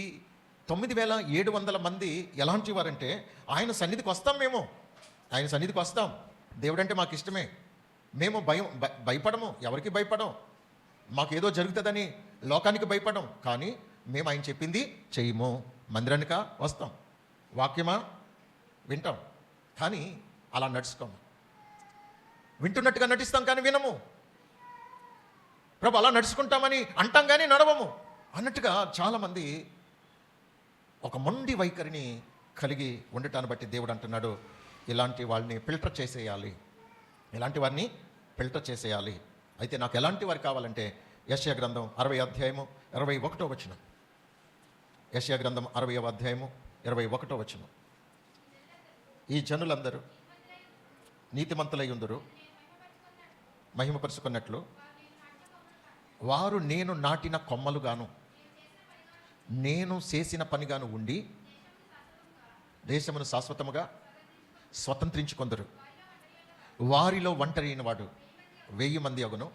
9700 మంది ఎలాంటి వారంటే, ఆయన సన్నిధికి వస్తాం, మేము ఆయన సన్నిధికి వస్తాం, దేవుడంటే మాకు ఇష్టమే, మేము భయపడము, ఎవరికి భయపడం, మాకు ఏదో జరుగుతుందని లోకానికి భయపడం, కానీ మేము ఆయన చెప్పింది చెయ్యము. మందిరానిక వస్తాం, వాక్యమా వింటాం, కానీ అలా నడుచుకోము. వింటున్నట్టుగా నటిస్తాం కానీ వినము. ప్రభు అలా నడుచుకుంటామని అంటాం కానీ నడవము అన్నట్టుగా చాలామంది ఒక మొండి వైఖరిని కలిగి ఉండటాన్ని బట్టి దేవుడు అంటున్నాడు, ఇలాంటి వాళ్ళని ఫిల్టర్ చేసేయాలి, ఇలాంటి వారిని ఫిల్టర్ చేసేయాలి. అయితే నాకు ఎలాంటి వారు కావాలంటే యెషయా గ్రంథం 60వ అధ్యాయము 21వ వచనం. యెషయా గ్రంథం 60వ అధ్యాయము 21వ వచనం. ఈ జనులందరూ నీతిమంతులై ఉందురు, మహిమపరుచుకున్నట్లు వారు నేను నాటిన కొమ్మలుగాను నేను చేసిన పనిగాను ఉండి దేశమును శాశ్వతముగా స్వతంత్రించుకొందరు. వారిలో ఒంటరి వాడు 1000 మంది అగును,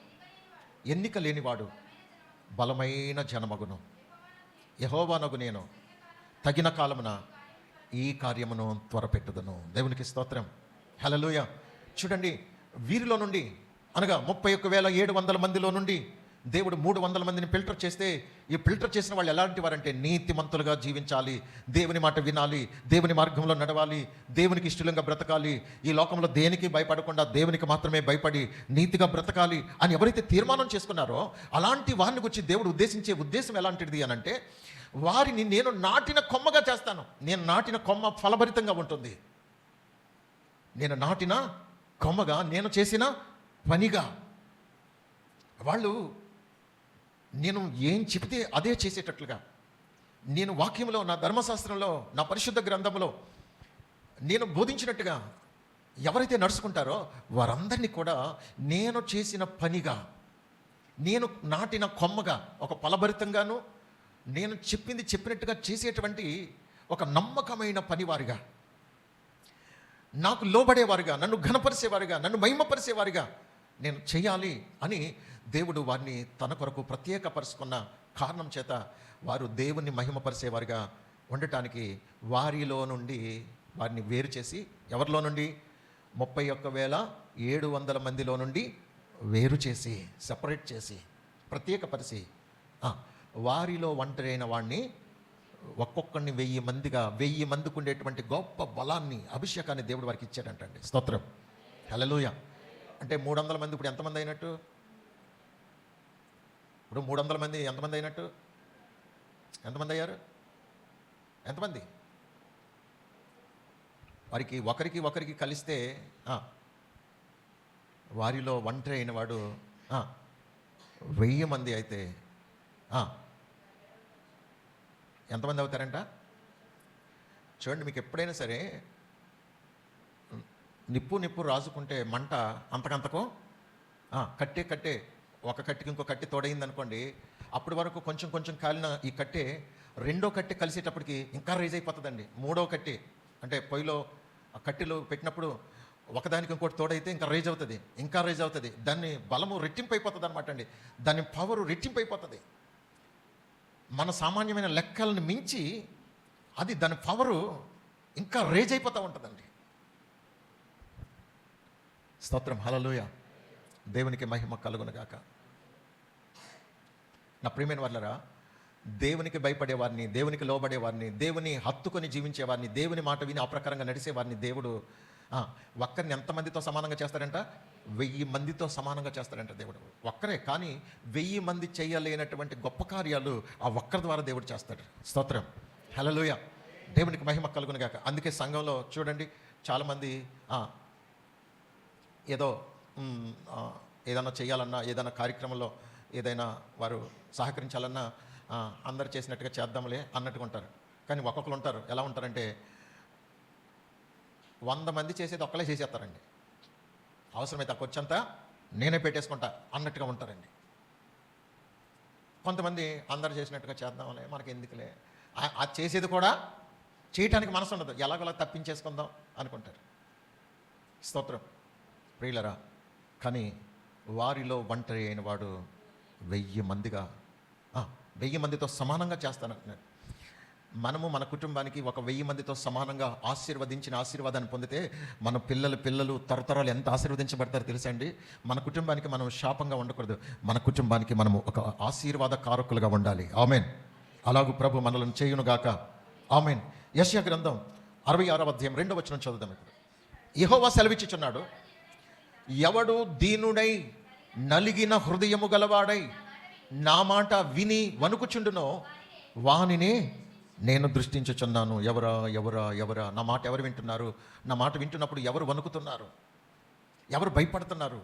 ఎన్నిక లేనివాడు బలమైన జనమగును. యెహోవానగు నేను తగిన కాలమున ఈ కార్యమును త్వరపెట్టుదును. దేవునికి స్తోత్రం. హల్లెలూయా. చూడండి, వీరిలో నుండి అనగా 31,700 మందిలో నుండి దేవుడు 300 మందిని ఫిల్టర్ చేస్తే, ఈ ఫిల్టర్ చేసిన వాళ్ళు ఎలాంటి వారంటే నీతిమంతులుగా జీవించాలి, దేవుని మాట వినాలి, దేవుని మార్గంలో నడవాలి, దేవునికి ఇష్టంగా బ్రతకాలి, ఈ లోకంలో దేనికి భయపడకుండా దేవునికి మాత్రమే భయపడి నీతిగా బ్రతకాలి అని ఎవరైతే తీర్మానం చేసుకున్నారో అలాంటి వారిని గురించి దేవుడు ఉద్దేశించే ఉద్దేశం ఎలాంటిది అని అంటే, వారిని నేను నాటిన కొమ్మగా చేస్తాను. నేను నాటిన కొమ్మ ఫలభరితంగా ఉంటుంది. నేను నాటిన కొమ్మగా, నేను చేసిన పనిగా. వాళ్ళు నేను ఏం చెబితే అదే చేసేటట్లుగా, నేను వాక్యంలో, నా ధర్మశాస్త్రంలో, నా పరిశుద్ధ గ్రంథంలో నేను బోధించినట్టుగా ఎవరైతే నడుచుకుంటారో వారందరినీ కూడా నేను చేసిన పనిగా, నేను నాటిన కొమ్మగా, ఒక ఫలభరితంగాను నేను చెప్పింది చెప్పినట్టుగా చేసేటువంటి ఒక నమ్మకమైన పనివారిగా, నాకు లోబడేవారుగా, నన్ను ఘనపరిచేవారుగా, నన్ను మహిమపరిచేవారుగా నేను చేయాలి అని దేవుడు వారిని తన కొరకు ప్రత్యేకపరుచుకున్న కారణం చేత వారు దేవుణ్ణి మహిమపరిచేవారుగా ఉండటానికి వారిలో నుండి వారిని వేరు చేసి, ఎవరిలో నుండి 31,700 మందిలో నుండి వేరు చేసి, సపరేట్ చేసి, ప్రత్యేకపరిచి వారిలో ఒంటరి అయిన వాడిని ఒక్కొక్కరిని 1000 మందిగా, 1000 మందికి ఉండేటువంటి గొప్ప బలాన్ని, అభిషేకాన్ని దేవుడు వారికి ఇచ్చాడంటండి. స్తోత్రం. హల్లెలూయా. అంటే 300 మంది ఇప్పుడు ఎంతమంది అయినట్టు? ఇప్పుడు 300 మంది ఎంతమంది అయినట్టు? ఎంతమంది అయ్యారు? ఎంతమంది? వారికి ఒకరికి కలిస్తే వారిలో ఒంటరి అయిన వాడు 1000 మంది అయితే ఎంతమంది అవుతారంట? చూడండి, మీకు ఎప్పుడైనా సరే నిప్పు రాజుకుంటే మంట అంతకంతకు కట్టే ఒక కట్టికి ఇంకో కట్టి తోడైంది అనుకోండి, అప్పటి వరకు కొంచెం కాలిన ఈ కట్టే రెండో కట్టె కలిసేటప్పటికి ఇంకా రైజ్ అయిపోతుందండి. మూడో కట్టె అంటే పొయ్యిలో ఆ కట్టెలు పెట్టినప్పుడు ఒకదానికి ఇంకోటి తోడైతే ఇంకా రైజ్ అవుతుంది. దాన్ని బలము రెట్టింపు అయిపోతుంది అనమాట అండి. దాని పవరు రెట్టింపు అయిపోతుంది. మన సామాన్యమైన లెక్కలను మించి అది దాని పవరు ఇంకా రేజ్ అయిపోతూ ఉంటుందండి. స్తోత్రం. హల్లెలూయా. దేవునికి మహిమ కలుగునుగాక. నా ప్రియమైన వాళ్ళరా, దేవునికి భయపడేవారిని, దేవునికి లోబడేవారిని, దేవుని హత్తుకొని జీవించేవారిని, దేవుని మాట విని ఆ ప్రకారంగా నడిచేవారిని దేవుడు ఒక్కరిని ఎంతమందితో సమానంగా చేస్తాడంట? 1000 మందితో సమానంగా చేస్తాడంట దేవుడు. ఒక్కరే, కానీ 1000 మంది చేయలేనటువంటి గొప్ప కార్యాలు ఆ ఒక్కరి ద్వారా దేవుడు చేస్తాడు. స్తోత్రం. హల్లెలూయా. దేవునికి మహిమ కలుగునుగాక. అందుకే సంఘంలో చూడండి, చాలామంది ఏదో ఏదైనా చేయాలన్నా, ఏదైనా కార్యక్రమంలో ఏదైనా వారు సహకరించాలన్నా అందరు చేసినట్టుగా చేద్దాంలే అన్నట్టుగా ఉంటారు. కానీ ఒక్కొక్కరు ఉంటారు, ఎలా ఉంటారంటే 100 మంది చేసేది ఒక్కలే చేసేస్తారండి. అవసరమైతే ఆ ఖర్చంతా నేనే పెట్టేసుకుంటా అన్నట్టుగా ఉంటారండి. కొంతమంది అందరు చేసినట్టుగా చేద్దాంలే, మనకి ఎందుకులే, అది చేసేది కూడా చేయటానికి మనసు ఉండదు, ఎలాగోలా తప్పించేసుకుందాం అనుకుంటారు. స్తోత్రం. ప్రియులరా, కానీ వారిలో ఒంటరి అయిన వాడు 1000 మందిగా 1000 మందితో సమానంగా చేస్తానంటున్నాడు. మనము మన కుటుంబానికి ఒక 1000 మందితో సమానంగా ఆశీర్వదించిన ఆశీర్వాదాన్ని పొందితే మన పిల్లలు తరతరాలు ఎంత ఆశీర్వదించబడతారో తెలుసా అండి. మన కుటుంబానికి మనం శాపంగా ఉండకూడదు, మన కుటుంబానికి మనము ఒక ఆశీర్వాద కారకులుగా ఉండాలి. ఆమెన్. అలాగూ ప్రభు మనలను చేయునుగాక. ఆమెన్. యెషయా గ్రంథం 66వ అధ్యాయం 2వ వచనం చదువుదాం. యెహోవా సెలవిచ్చుచున్నాడు, ఎవడు దీనుడై నలిగిన హృదయము గలవాడై నా మాట విని వణుకుచుండునో వానినే నేను దృష్టించుచున్నాను. ఎవరా నా మాట ఎవరు వింటున్నారు? నా మాట వింటున్నప్పుడు ఎవరు వణుకుతున్నారు? ఎవరు భయపడుతున్నారు?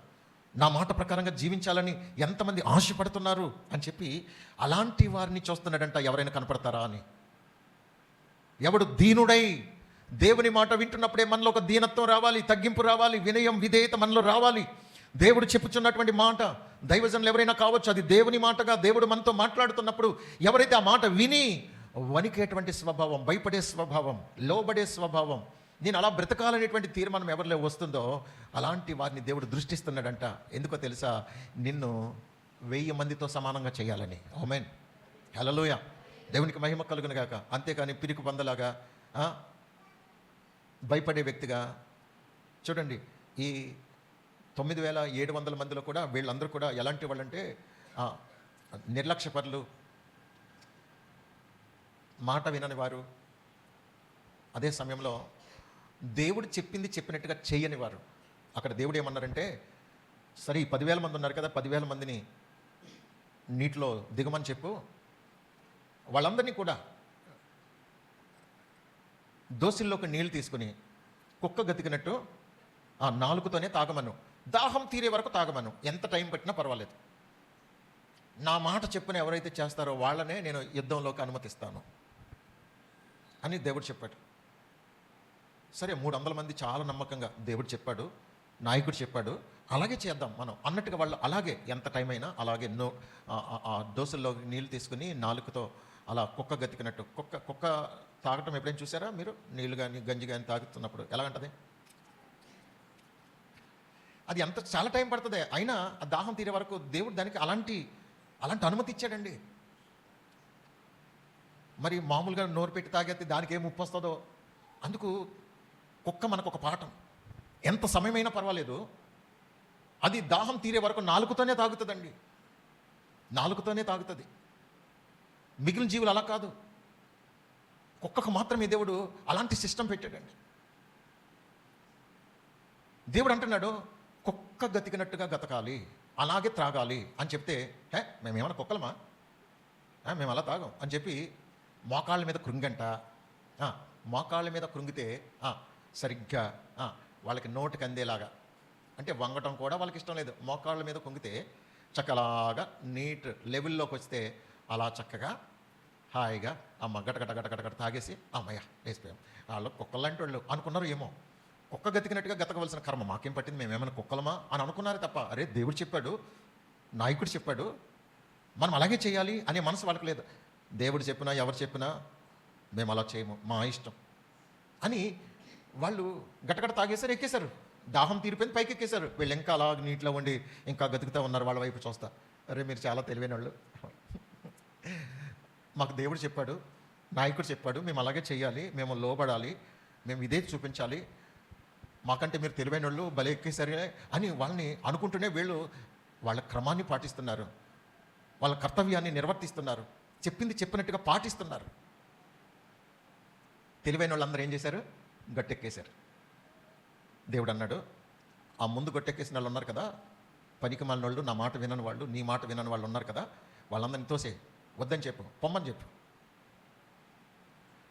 నా మాట ప్రకారంగా జీవించాలని ఎంతమంది ఆశపడుతున్నారు అని చెప్పి అలాంటి వారిని చూస్తున్నాడంట. ఎవరైనా కనపడతారా అని. ఎవడు దీనుడై, దేవుని మాట వింటున్నప్పుడే మనలో ఒక దీనత్వం రావాలి, తగ్గింపు రావాలి, వినయం విధేయత మనలో రావాలి. దేవుడు చెప్పుచున్నటువంటి మాట, దైవజనులు ఎవరైనా కావచ్చు, అది దేవుని మాటగా దేవుడు మనతో మాట్లాడుతున్నప్పుడు ఎవరైతే ఆ మాట విని వణికేటువంటి స్వభావం, భయపడే స్వభావం, లోబడే స్వభావం, నేను అలా బ్రతకాలనేటువంటి తీర్మానం ఎవరిలో వస్తుందో అలాంటి వారిని దేవుడు దృష్టిస్తున్నాడంట. ఎందుకో తెలుసా? నిన్ను 1000 మందితో సమానంగా చేయాలని. ఆమేన్, హల్లెలూయా. దేవునికి మహిమ కలుగును గాక. అంతేకాని పిరికి పందలాగా, భయపడే వ్యక్తిగా చూడండి. ఈ 9700 మందిలో కూడా వీళ్ళందరూ కూడా ఎలాంటి వాళ్ళంటే నిర్లక్ష్యపరులు, మాట వినని వారు, అదే సమయంలో దేవుడు చెప్పింది చెప్పినట్టుగా చేయని వారు. అక్కడ దేవుడు ఏమన్నారంటే, సరే ఈ 10,000 మంది ఉన్నారు కదా, 10,000 మందిని నీటిలో దిగమని చెప్పు, వాళ్ళందరినీ కూడా దోసిల్లోకి నీళ్లు తీసుకుని కుక్క గతికినట్టు ఆ నాలుగుతోనే తాగమను, దాహం తీరే వరకు తాగమను, ఎంత టైం పట్టినా పర్వాలేదు, నా మాట చెప్పున ఎవరైతే చేస్తారో వాళ్ళనే నేను యుద్ధంలోకి అనుమతిస్తాను అని దేవుడు చెప్పాడు. సరే 300 మంది చాలా నమ్మకంగా దేవుడు చెప్పాడు, నాయకుడు చెప్పాడు, అలాగే చేద్దాం మనం అన్నట్టుగా వాళ్ళు అలాగే ఎంత టైం అయినా అలాగే ఆ దోశల్లో నీళ్ళు తీసుకుని నాలుగుతో అలా కుక్క గతికినట్టు, కుక్క తాగటం ఎప్పుడైనా చూసారా మీరు? నీళ్ళు కానీ గంజి కానీ తాగుతున్నప్పుడు ఎలాగంటది? అది ఎంత చాలా టైం పడుతుంది, అయినా ఆ దాహం తీరే వరకు దేవుడు దానికి అలాంటి అనుమతి ఇచ్చాడండి. మరి మామూలుగా నోరు పెట్టి తాగేస్తే దానికి ఏం ముప్పు వస్తుందో. అందుకు కుక్క మనకు ఒక పాఠం. ఎంత సమయమైనా పర్వాలేదు, అది దాహం తీరే వరకు నాలుగుతోనే తాగుతుందండి, నాలుగుతోనే తాగుతుంది. మిగిలిన జీవులు అలా కాదు, కుక్కకు మాత్రమే దేవుడు అలాంటి సిస్టమ్ పెట్టాడండి. దేవుడు అంటున్నాడు, కుక్క గతికినట్టుగా గతకాలి, అలాగే త్రాగాలి అని చెప్తే, మేమేమన్నా కుక్కలమా, మేము అలా తాగం అని చెప్పి మోకాళ్ళ మీద కృంగంట. మోకాళ్ళ మీద కృంగితే సరిగ్గా వాళ్ళకి నోటికి అందేలాగా, అంటే వంగటం కూడా వాళ్ళకి ఇష్టం లేదు. మోకాళ్ళ మీద కృంగితే చక్కలాగా నీట్ లెవెల్లోకి వస్తే అలా చక్కగా హాయిగా అమ్మ గటగట తాగేసి అమ్మయ్య వేసిపోయాం. వాళ్ళు కుక్కలాంటి వాళ్ళు అనుకున్నారు. ఏమో కుక్క గతికినట్టుగా గతకవలసిన కర్మ మాకేం పట్టింది, మేమేమైనా కుక్కలమా అని అనుకున్నారు తప్ప, అరే దేవుడు చెప్పాడు, నాయకుడు చెప్పాడు, మనం అలాగే చేయాలి అనే మనసు వాళ్ళకి లేదు. దేవుడు చెప్పినా ఎవరు చెప్పినా మేము అలా చేయము, మా ఇష్టం అని వాళ్ళు గటగట తాగేశారు, ఎక్కేశారు. దాహం తీరిపోయింది, పైకి ఎక్కేశారు. వీళ్ళు ఇంకా అలా నీటిలో ఉండి ఇంకా గతుకుతూ ఉన్నారు. వాళ్ళ వైపు చూస్తా, అరే మీరు చాలా తెలివైన వాళ్ళు, మాకు దేవుడు చెప్పాడు, నాయకుడు చెప్పాడు, మేము అలాగే చేయాలి, మేము లోబడాలి, మేము ఇదే చూపించాలి, మాకంటే మీరు తెలివైన వాళ్ళు భలే ఎక్కేసరే అని వాళ్ళని అనుకుంటూనే వీళ్ళు వాళ్ళ క్రమాన్ని పాటిస్తున్నారు, వాళ్ళ కర్తవ్యాన్ని నిర్వర్తిస్తున్నారు, చెప్పింది చెప్పినట్టుగా పాటిస్తున్నారు. తెలివైన వాళ్ళందరూ ఏం చేశారు? గట్టెక్కేశారు. దేవుడు అన్నాడు, ఆ ముందు గట్టెక్కేసిన వాళ్ళు ఉన్నారు కదా, పనికి మాలిన వాళ్ళు, నా మాట వినని వాళ్ళు, నీ మాట వినని వాళ్ళు ఉన్నారు కదా, వాళ్ళందరినీ తోసే, వద్దని చెప్పు, పొమ్మని చెప్పు.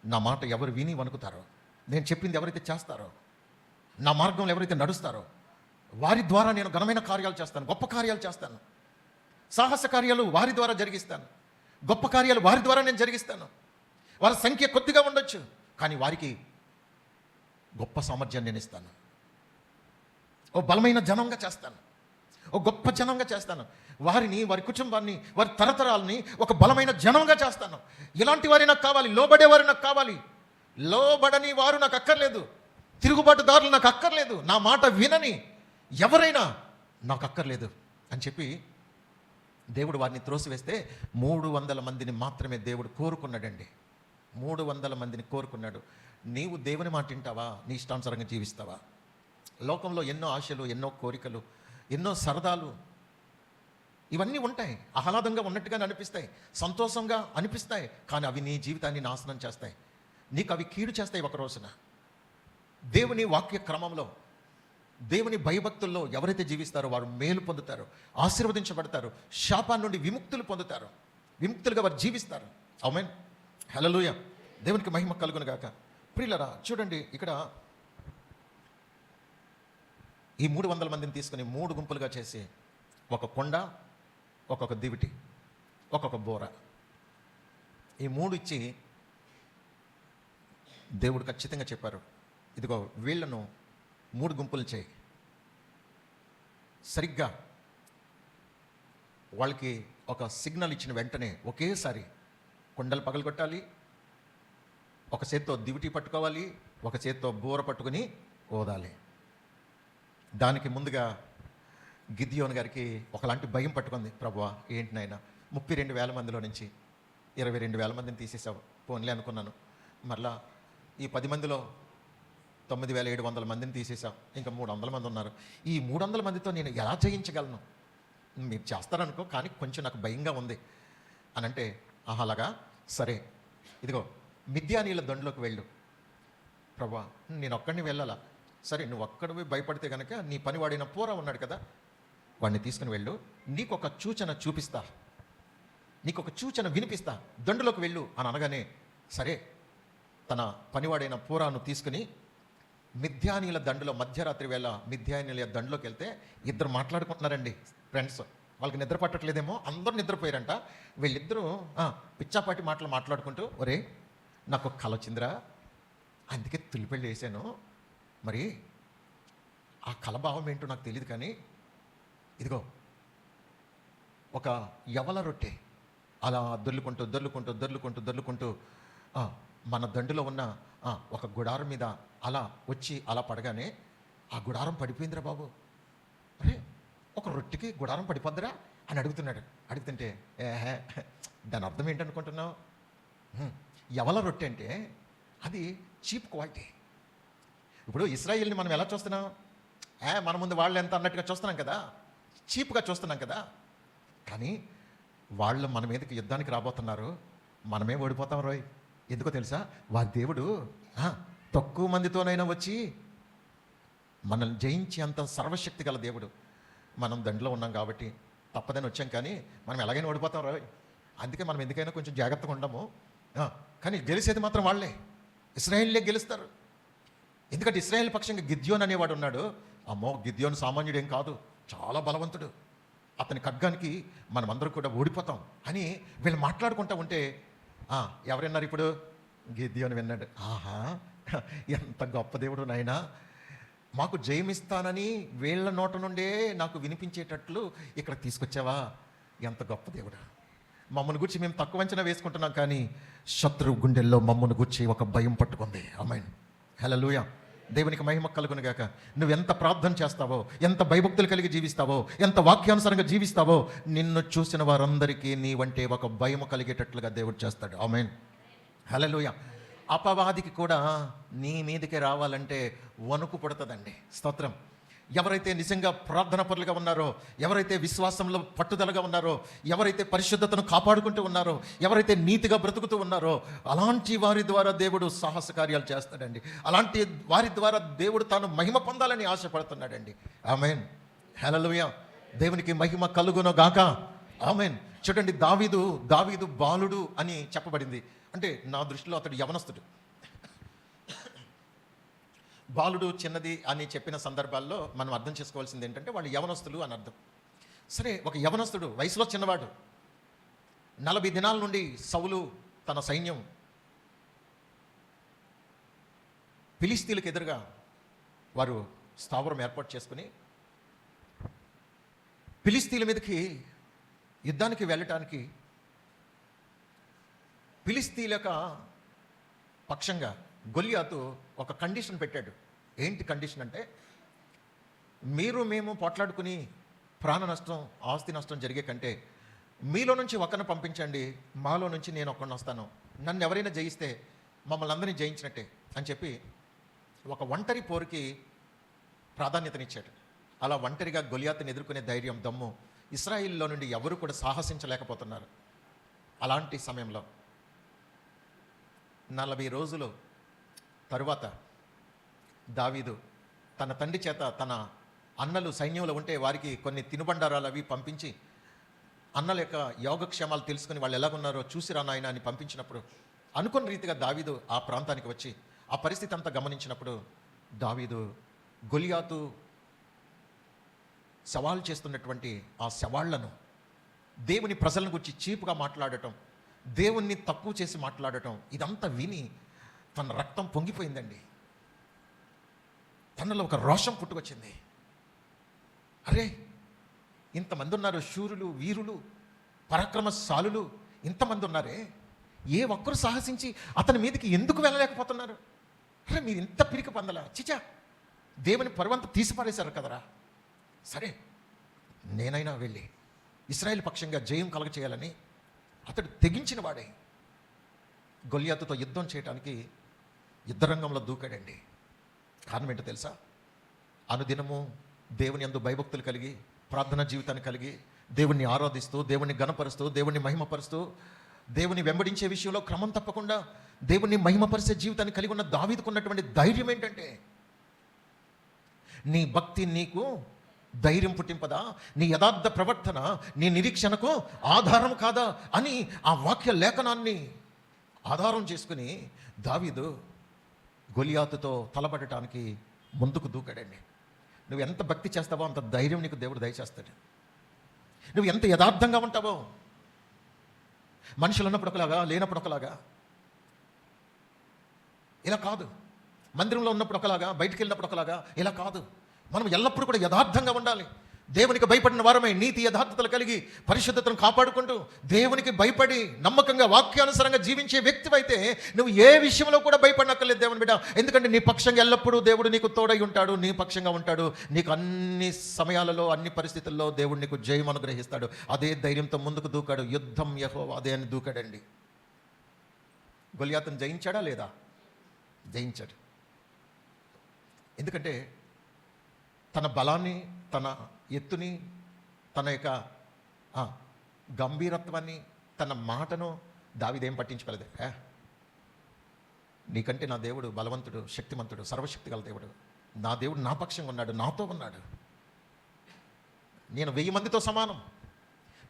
నా మాట ఎవరు విని వణుకుతారో, నేను చెప్పింది ఎవరైతే చేస్తారో, నా మార్గంలో ఎవరైతే నడుస్తారో వారి ద్వారా నేను ఘనమైన కార్యాలు చేస్తాను, గొప్ప కార్యాలు చేస్తాను, సాహస కార్యాలు వారి ద్వారా జరిగిస్తాను, గొప్ప కార్యాలు వారి ద్వారా నేను జరిగిస్తాను. వారి సంఖ్య కొద్దిగా ఉండొచ్చు, కానీ వారికి గొప్ప సామర్థ్యాన్ని నేను ఇస్తాను. ఓ బలమైన జనంగా చేస్తాను, ఓ గొప్ప జనంగా చేస్తాను. వారిని, వారి కుటుంబాన్ని, వారి తరతరాలని ఒక బలమైన జనంగా చేస్తాను. ఇలాంటి వారి నాకు కావాలి, లోబడేవారు నాకు కావాలి. లోబడని వారు నాకు అక్కర్లేదు, తిరుగుబాటుదారులు నాకు అక్కర్లేదు, నా మాట వినని ఎవరైనా నాకు అక్కర్లేదు అని చెప్పి దేవుడు వారిని త్రోసివేస్తే 300 మందిని మాత్రమే దేవుడు కోరుకున్నాడండి. 300 మందిని కోరుకున్నాడు. నీవు దేవుని మాట వింటావా? నీ ఇష్టానుసారంగా జీవిస్తావా? లోకంలో ఎన్నో ఆశలు, ఎన్నో కోరికలు, ఎన్నో సరదాలు ఇవన్నీ ఉంటాయి. ఆహ్లాదంగా ఉన్నట్టుగానే అనిపిస్తాయి, సంతోషంగా అనిపిస్తాయి, కానీ అవి నీ జీవితాన్ని నాశనం చేస్తాయి. నీకు అవి కీడు చేస్తాయి ఒక రోజున. దేవుని వాక్య క్రమంలో, దేవుని భయభక్తుల్లో ఎవరైతే జీవిస్తారో వారు మేలు పొందుతారు, ఆశీర్వదించబడతారు, శాపాన్ని నుండి విముక్తులు పొందుతారు, విముక్తులుగా వారు జీవిస్తారు. ఆమేన్, హల్లెలూయా. దేవునికి మహిమ కలుగును గాక. ప్రియులరా చూడండి, ఇక్కడ ఈ 300 మందిని తీసుకుని 3 గుంపులుగా చేసి ఒక కొండ, ఒక్కొక్క దివిటి, ఒక్కొక్క బోర, ఈ 3 ఇచ్చి దేవుడు ఖచ్చితంగా చెప్పారు, ఇదిగో వీళ్ళను 3 గుంపులు చేయి. సరిగ్గా వాళ్ళకి ఒక సిగ్నల్ ఇచ్చిన వెంటనే ఒకేసారి కొండలు పగలగొట్టాలి, ఒక చేత్తో దివిటి పట్టుకోవాలి, ఒక చేత్తో బూర పట్టుకుని ఓదాలి. దానికి ముందుగా గిద్యోను గారికి ఒకలాంటి భయం పట్టుకుంది. ప్రభువా ఏంటి నాయన, 32,000 మందిలో నుంచి 22,000 మందిని తీసేసావు, పోన్లే అనుకున్నాను. మరలా ఈ 10 మందిలో 9,700 మందిని తీసేసావు, ఇంకా 300 మంది ఉన్నారు. ఈ 300 మందితో నేను ఎలా జయించగలను? మీరు చేస్తారనుకో, కానీ కొంచెం నాకు భయంగా ఉంది అని అంటే, అలాగా సరే, ఇదిగో మిద్యానీయుల దండులోకి వెళ్ళు. ప్రభువా నేను ఒక్కడిని వెళ్ళాలా? సరే, నువ్వు ఒక్కడివి భయపడితే కనుక నీ పనివాడైన పూరా ఉన్నాడు కదా, వాడిని తీసుకుని వెళ్ళు, నీకొక సూచన చూపిస్తా, నీకొక సూచన వినిపిస్తా, దండులోకి వెళ్ళు అని అనగానే సరే, తన పనివాడైన పూరాను తీసుకుని మిద్యానీయుల దండులో మధ్యరాత్రి వేళ మిద్యానీయుల దండులోకి వెళ్తే ఇద్దరు మాట్లాడుకుంటున్నారండి ఫ్రెండ్స్. వాళ్ళకి నిద్ర పట్టట్లేదేమో, అందరూ నిద్రపోయారంట. వీళ్ళిద్దరూ పిచ్చాపాటి మాట్లాడుకుంటూ, ఒరే నాకు కల వచ్చిందిరా, అందుకే తులిపెళ్ళి వేసాను, మరి ఆ కలభావం ఏంటో నాకు తెలియదు, కానీ ఇదిగో ఒక యవల రొట్టె అలా దొర్లుకుంటూ మన దండులో ఉన్న ఒక గుడారం మీద అలా వచ్చి అలా పడగానే ఆ గుడారం పడిపోయిందిరా బాబు. అరే, ఒక రొట్టెకి గుడారం పడిపోద్దిరా అని అడుగుతున్నాడు. అడుగుతుంటే దాని అర్థం ఏంటనుకుంటున్నావు? యవల రొట్టె అంటే అది చీప్ క్వాలిటీ. ఇప్పుడు ఇశ్రాయేల్ని మనం ఎలా చూస్తున్నాం? మన ముందు వాళ్ళు ఎంత అన్నట్టుగా చూస్తున్నాం కదా, చీప్గా చూస్తున్నాం కదా. కానీ వాళ్ళు మన మీదకి యుద్ధానికి రాబోతున్నారు, మనమే ఓడిపోతాం రోయ్. ఎందుకో తెలుసా? వారి దేవుడు తక్కువ మందితోనైనా వచ్చి మనల్ని జయించేంత సర్వశక్తి గల దేవుడు. మనం దండలో ఉన్నాం కాబట్టి తప్పదని వచ్చాం, కానీ మనం ఎలాగైనా ఓడిపోతాం రోయ్. అందుకే మనం ఎందుకైనా కొంచెం జాగ్రత్తగా ఉండము. కానీ గెలిచేది మాత్రం వాళ్ళే, ఇశ్రాయేలే గెలుస్తారు. ఎందుకంటే ఇశ్రాయేల్ పక్షంగా గిద్యోన్ అనేవాడు ఉన్నాడు. అమ్మో, గిద్యోన్ సామాన్యుడేం కాదు, చాలా బలవంతుడు. అతని ఖడ్గానికి మనమందరం కూడా ఓడిపోతాం అని వీళ్ళు మాట్లాడుకుంటూ ఉంటే ఎవరన్నారు ఇప్పుడు? గిద్యోను విన్నాడు. ఎంత గొప్ప దేవుడు నాయనా, మాకు జయమిస్తానని వీళ్ళ నోట నుండే నాకు వినిపించేటట్లు ఇక్కడ తీసుకొచ్చావా, ఎంత గొప్ప దేవుడు. మమ్మల్ని గురించి మేము తక్కువ అంచనా వేసుకుంటున్నాం, కానీ శత్రువు గుండెల్లో మమ్మల్ని గురించి ఒక భయం పట్టుకుంది. ఆమేన్, హల్లెలూయా. దేవునికి మహిమ కలుగును గాక. నువ్వెంత ప్రార్థన చేస్తావో, ఎంత భయభక్తులు కలిగి జీవిస్తావో, ఎంత వాక్యానుసారంగా జీవిస్తావో, నిన్ను చూసిన వారందరికీ నీ వంటే ఒక భయం కలిగేటట్లుగా దేవుడు చేస్తాడు. ఆమేన్, హల్లెలూయా. అపవాదికి కూడా నీ మీదకి రావాలంటే వణుకు పుడుతుందండి. స్తోత్రం. ఎవరైతే నిజంగా ప్రార్థన పరులుగా ఉన్నారో, ఎవరైతే విశ్వాసంలో పట్టుదలగా ఉన్నారో, ఎవరైతే పరిశుద్ధతను కాపాడుకుంటూ ఉన్నారో, ఎవరైతే నీతిగా బ్రతుకుతూ ఉన్నారో, అలాంటి వారి ద్వారా దేవుడు సాహస కార్యాలు చేస్తాడండి. అలాంటి వారి ద్వారా దేవుడు తాను మహిమ పొందాలని ఆశపడుతున్నాడండి. ఆమేన్, హల్లెలూయా. దేవునికి మహిమ కలుగును గాక. ఆమేన్. చూడండి, దావీదు బాలుడు అని చెప్పబడింది. అంటే నా దృష్టిలో అతడు యవనస్తుడు. బాలుడు చిన్నది అని చెప్పిన సందర్భాల్లో మనం అర్థం చేసుకోవాల్సింది ఏంటంటే వాళ్ళు యవనస్తులు అని అర్థం. సరే, ఒక యవనస్తుడు, వయసులో చిన్నవాడు. 40 దినాల నుండి సౌలు తన సైన్యం ఫిలిస్తీన్లకు ఎదురుగా వారు స్థావరం ఏర్పాటు చేసుకుని ఫిలిస్తీన్ల మీదకి యుద్ధానికి వెళ్ళటానికి ఫిలిస్తీన్ల పక్షంగా గొలియాతు ఒక కండిషన్ పెట్టాడు. ఏంటి కండిషన్ అంటే, మేము పోట్లాడుకుని ప్రాణ నష్టం, ఆస్తి నష్టం జరిగే కంటే మీలో నుంచి ఒకరిని పంపించండి, మాలో నుంచి నేను ఒకరిని వస్తాను, నన్ను ఎవరైనా జయిస్తే మమ్మల్ని అందరినీ జయించినట్టే అని చెప్పి ఒక ఒంటరి పోరుకి ప్రాధాన్యతనిచ్చాడు. అలా ఒంటరిగా గొలియాతుని ఎదుర్కొనే ధైర్యం, దమ్ము ఇశ్రాయేల్లో నుండి ఎవరు కూడా సాహసించలేకపోతున్నారు. అలాంటి సమయంలో 40 రోజులు తరువాత దావీదు తన తండ్రి చేత తన అన్నలు సైన్యంలో ఉంటే వారికి కొన్ని తినుబండారాలు అవి పంపించి, అన్నల యొక్క యోగక్షేమాలు తెలుసుకుని వాళ్ళు ఎలాగున్నారో చూసి రా నాయనా అని పంపించినప్పుడు, అనుకున్న రీతిగా దావీదు ఆ ప్రాంతానికి వచ్చి ఆ పరిస్థితి అంతా గమనించినప్పుడు, దావీదు గొలియాతు సవాల్ చేస్తున్నటువంటి ఆ సవాళ్లను, దేవుని ప్రజలను గురించి చీపుగా మాట్లాడటం, దేవుణ్ణి తక్కువ చేసి మాట్లాడటం, ఇదంతా విని తన రక్తం పొంగిపోయిందండి. తనలో ఒక రోషం పుట్టుకొచ్చింది. అరే, ఇంతమంది ఉన్నారు, శూరులు, వీరులు, పరాక్రమశాలులు ఇంతమంది ఉన్నారే, ఏ ఒక్కరు సాహసించి అతని మీదకి ఎందుకు వెళ్ళలేకపోతున్నారు? అరే మీరు ఇంత పిరికి పందలా, చిచా, దేవుని పరువంతా తీసిపారేశారు కదరా. సరే నేనైనా వెళ్ళి ఇశ్రాయేలు పక్షంగా జయం కలగ చేయాలని అతడు తెగించిన వాడే గొల్యాతుతో యుద్ధం చేయడానికి యుద్ధరంగంలో దూకాడండి. కారణం ఏంటో తెలుసా? అనుదినము దేవుని యందు భయభక్తులు కలిగి, ప్రార్థనా జీవితాన్ని కలిగి, దేవుణ్ణి ఆరాధిస్తూ, దేవుణ్ణి గణపరుస్తూ, దేవుణ్ణి మహిమపరుస్తూ, దేవుని వెంబడించే విషయంలో క్రమం తప్పకుండా దేవుణ్ణి మహిమపరిచే జీవితాన్ని కలిగి ఉన్న దావీదుకు ఉన్నటువంటి ధైర్యం ఏంటంటే, నీ భక్తి నీకు ధైర్యం పుట్టింపదా, నీ యథార్థ ప్రవర్తన నీ నిరీక్షణకు ఆధారం కాదా అని ఆ వాక్య లేఖనాన్ని ఆధారం చేసుకుని దావీదు గొలియాతుతో తలబడటానికి ముందుకు దూకాడండి. నువ్వు ఎంత భక్తి చేస్తావో అంత ధైర్యం నీకు దేవుడు దయచేస్తాడు. నువ్వు ఎంత యథార్థంగా ఉంటావో, మనుషులు ఉన్నప్పుడు ఒకలాగా, లేనప్పుడు ఒకలాగా, ఇలా కాదు. మందిరంలో ఉన్నప్పుడు ఒకలాగా, బయటికి వెళ్ళినప్పుడు ఒకలాగా, ఇలా కాదు. మనం ఎల్లప్పుడూ కూడా యథార్థంగా ఉండాలి. దేవునికి భయపడిన వారమై నీతి యథార్థతలు కలిగి పరిశుద్ధతను కాపాడుకుంటూ దేవునికి భయపడి నమ్మకంగా వాక్యానుసారంగా జీవించే వ్యక్తివైతే నువ్వు ఏ విషయంలో కూడా భయపడనక్కర్లేదు దేవుని బిడ్డ. ఎందుకంటే నీ పక్షంగా ఎల్లప్పుడూ దేవుడు నీకు తోడై ఉంటాడు, నీ పక్షంగా ఉంటాడు. నీకు అన్ని సమయాలలో, అన్ని పరిస్థితుల్లో దేవుడు నీకు జయం అనుగ్రహిస్తాడు. అదే ధైర్యంతో ముందుకు దూకాడు. యుద్ధం యెహోవా అదే అని దూకాడండి. గొలియాతును జయించాడా లేదా? జయించాడు. ఎందుకంటే తన బలాన్ని, తన ఎత్తుని, తన యొక్క గంభీరత్వాన్ని, తన మాటను దావీదేం పట్టించుకోలేదు. నీకంటే నా దేవుడు బలవంతుడు, శక్తిమంతుడు, సర్వశక్తి గల దేవుడు. నా దేవుడు నా పక్షంగా ఉన్నాడు, నాతో ఉన్నాడు. నేను 1000 మందితో సమానం.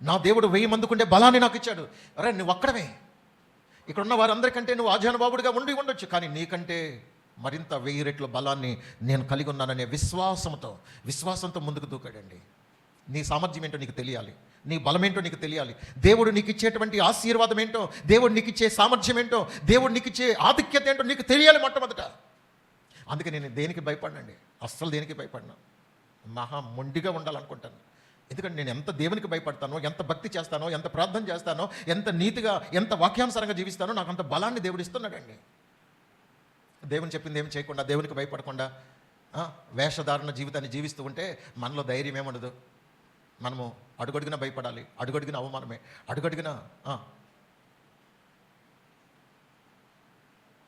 నా దేవుడు 1000 మందికి ఉండే బలాన్ని నాకు ఇచ్చాడు. అరే నువ్వు ఒక్కడవే, ఇక్కడ ఉన్న వారందరికంటే నువ్వు ఆజానుబాబుడిగా ఉండొచ్చు, కానీ నీకంటే మరింత 1000 రెట్ల బలాన్ని నేను కలిగి ఉన్నాననే విశ్వాసంతో ముందుకు దూకాడండి. నీ సామర్థ్యం ఏంటో నీకు తెలియాలి, నీ బలం ఏంటో నీకు తెలియాలి, దేవుడు నీకు ఇచ్చేటువంటి ఆశీర్వాదం ఏంటో, దేవుడు నీకు ఇచ్చే సామర్థ్యం ఏంటో, దేవుడు నీకు ఇచ్చే ఆధిక్యత ఏంటో నీకు తెలియాలి మొట్టమొదట. అందుకే నేను దేనికి భయపడినండి, అస్సలు దేనికి భయపడినా. మహా మొండిగా ఉండాలనుకుంటాను. ఎందుకంటే నేను ఎంత దేవునికి భయపడతానో, ఎంత భక్తి చేస్తానో, ఎంత ప్రార్థన చేస్తానో, ఎంత నీతిగా, ఎంత వాక్యానుసారంగా జీవిస్తానో నాకు అంత బలాన్ని దేవుడు ఇస్తున్నాడండి. దేవుని చెప్పింది ఏమి చేయకుండా, దేవునికి భయపడకుండా వేషధారణ జీవితాన్ని జీవిస్తూ ఉంటే మనలో ధైర్యం ఏముండదు. మనము అడుగడుగున భయపడాలి, అడుగడుగున అవమానమే, అడుగడుగున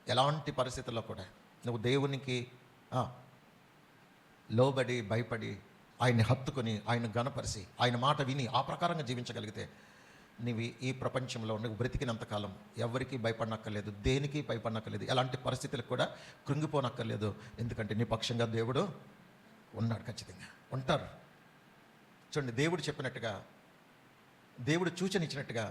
ఎలాంటి పరిస్థితుల్లో కూడా నువ్వు దేవునికి లోబడి, భయపడి, ఆయన్ని హత్తుకొని, ఆయన గణపరిచి, ఆయన మాట విని ఆ ప్రకారంగా జీవించగలిగితే నీవు ఈ ప్రపంచంలో నువ్వు బ్రతికినంతకాలం ఎవరికి భయపడనక్కర్లేదు, దేనికి భయపడనక్కర్లేదు, ఎలాంటి పరిస్థితులకు కూడా కృంగిపోనక్కర్లేదు. ఎందుకంటే నీ పక్షంగా దేవుడు ఉన్నాడు, ఖచ్చితంగా ఉంటారు. చూడండి, దేవుడు చెప్పినట్టుగా, దేవుడు సూచనిచ్చినట్టుగా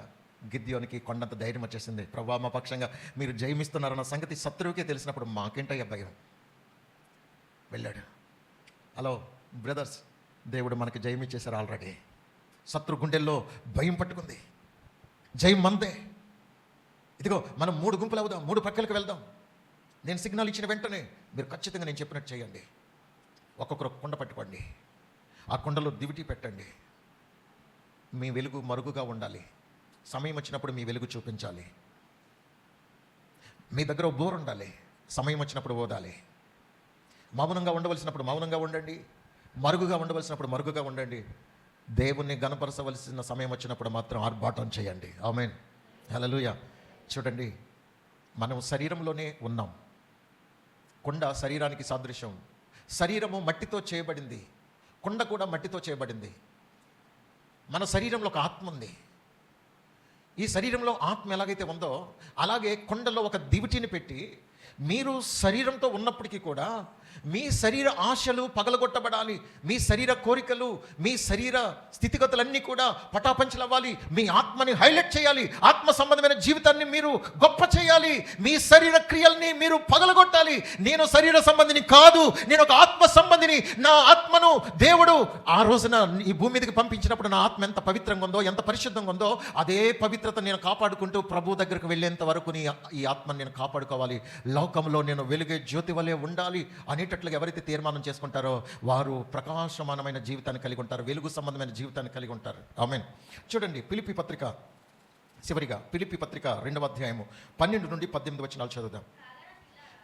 గిద్యోనికి కొండంత ధైర్యం వచ్చేసింది. ప్రభువా మా పక్షంగా మీరు జయమిస్తున్నారన్న సంగతి శత్రువుకే తెలిసినప్పుడు మాకేంటయ్యా భయం. వెళ్ళాడు. హలో బ్రదర్స్, దేవుడు మనకి జయం ఇచ్చేశారు ఆల్రెడీ. శత్రు గుండెల్లో భయం పట్టుకుంది, జయం మందే. ఇదిగో మనం 3 గుంపులు అవుదాం, 3 పక్కలకు వెళ్దాం. నేను సిగ్నల్ ఇచ్చిన వెంటనే మీరు ఖచ్చితంగా నేను చెప్పినట్టు చేయండి. ఒక్కొక్కరు కుండ పట్టుకోండి, ఆ కుండలో దివిటి పెట్టండి. మీ వెలుగు మరుగుగా ఉండాలి. సమయం వచ్చినప్పుడు మీ వెలుగు చూపించాలి. మీ దగ్గర బోర్ ఉండాలి, సమయం వచ్చినప్పుడు ఓదాలి. మౌనంగా ఉండవలసినప్పుడు మౌనంగా ఉండండి, మరుగుగా ఉండవలసినప్పుడు మరుగుగా ఉండండి. దేవుణ్ణి గణపరచవలసిన సమయం వచ్చినప్పుడు మాత్రం ఆర్భాటం చేయండి. ఆమేన్, హల్లెలూయా. చూడండి, మనం శరీరంలోనే ఉన్నాం. కుండ శరీరానికి సాదృశ్యం. శరీరము మట్టితో చేయబడింది, కుండ కూడా మట్టితో చేయబడింది. మన శరీరంలో ఒక ఆత్మ ఉంది. ఈ శరీరంలో ఆత్మ ఎలాగైతే ఉందో అలాగే కుండలో ఒక దివిటిని పెట్టి మీరు శరీరంతో ఉన్నప్పటికీ కూడా మీ శరీర ఆశలు పగలగొట్టబడాలి, మీ శరీర కోరికలు, మీ శరీర స్థితిగతులన్నీ కూడా పటాపంచలవ్వాలి. మీ ఆత్మని హైలైట్ చేయాలి, ఆత్మ సంబంధమైన జీవితాన్ని మీరు గొప్ప చేయాలి, మీ శరీర క్రియల్ని మీరు పగలగొట్టాలి. నేను శరీర సంబంధిని కాదు, నేను ఒక ఆత్మ సంబంధిని. నా ఆత్మను దేవుడు ఆ రోజున ఈ భూమి మీదకి పంపించినప్పుడు నా ఆత్మ ఎంత పవిత్రంగా ఉందో, ఎంత పరిశుద్ధంగా ఉందో, అదే పవిత్రత నేను కాపాడుకుంటూ ప్రభు దగ్గరకు వెళ్ళేంత వరకు ఈ ఆత్మను నేను కాపాడుకోవాలి. లోకంలో నేను వెలుగే జ్యోతి వలె ఉండాలి అనేటట్లుగా ఎవరైతే తీర్మానం చేసుకుంటారో వారు ప్రకాశమానమైన జీవితాన్ని కలిగి ఉంటారు, వెలుగు సంబంధమైన జీవితాన్ని కలిగి ఉంటారు. ఆమేన్. చూడండి, ఫిలిప్పీ పత్రిక చివరిగా ఫిలిప్పీ పత్రిక 2వ అధ్యాయము 12 నుండి 18 వచనాలు చదువుదాం.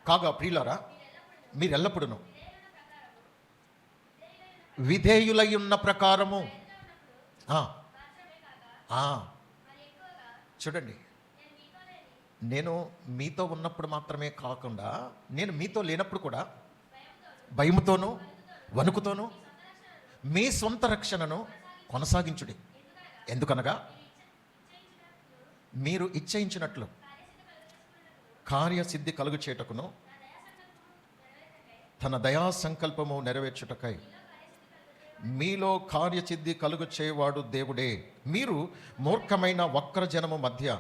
కాగా ప్రియులారా, మీరెల్లప్పుడూ విధేయులై ఉన్న ప్రకారము చూడండి, నేను మీతో ఉన్నప్పుడు మాత్రమే కాకుండా నేను మీతో లేనప్పుడు కూడా భయముతోనూ వణుకుతోనూ మీ సొంత రక్షణను కొనసాగించుడి. ఎందుకనగా మీరు ఇచ్చయించినట్లు కార్యసిద్ధి కలుగు చేయుటకును తన దయా సంకల్పము నెరవేర్చుటకై మీలో కార్యసిద్ధి కలుగు చేయవాడు దేవుడే. మీరు మూర్ఖమైన వక్రజనము మధ్య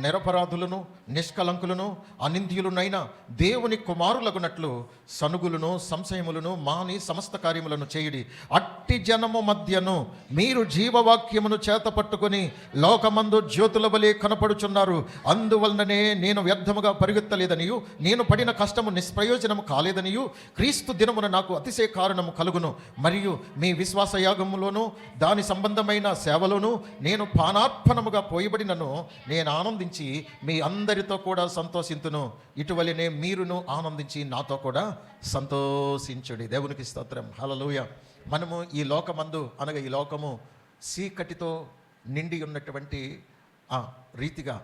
నిరపరాధులను నిష్కలంకులను అనింద్యులునైన దేవుని కుమారులగునట్లు సనుగులను సంశయములను మాని సమస్త కార్యములను చేయుడి. అట్టి జనము మధ్యను మీరు జీవవాక్యమును చేత పట్టుకొని లోకమందు జ్యోతుల వలె కనపడుచున్నారు. అందువలననే నేను వ్యర్థముగా పరిగెత్తలేదనియు నేను పడిన కష్టము నిష్ప్రయోజనము కాలేదనియు క్రీస్తు దినమున నాకు అతిశయ కారణము కలుగును. మరియు మీ విశ్వాస యాగములోను దాని సంబంధమైన సేవలోను నేను పానార్పణముగా పోయబడినను నేను ఆనందించి మీ అందరితో కూడా సంతోషింతును. ఇటువలనే మీరును ఆనందించి నాతో కూడా సంతోషించుడి. దేవునికి స్తోత్రం. హల్లెలూయా. మనము ఈ లోకమందు అనగా ఈ లోకము చీకటితో నిండి ఉన్నటువంటి రీతిగా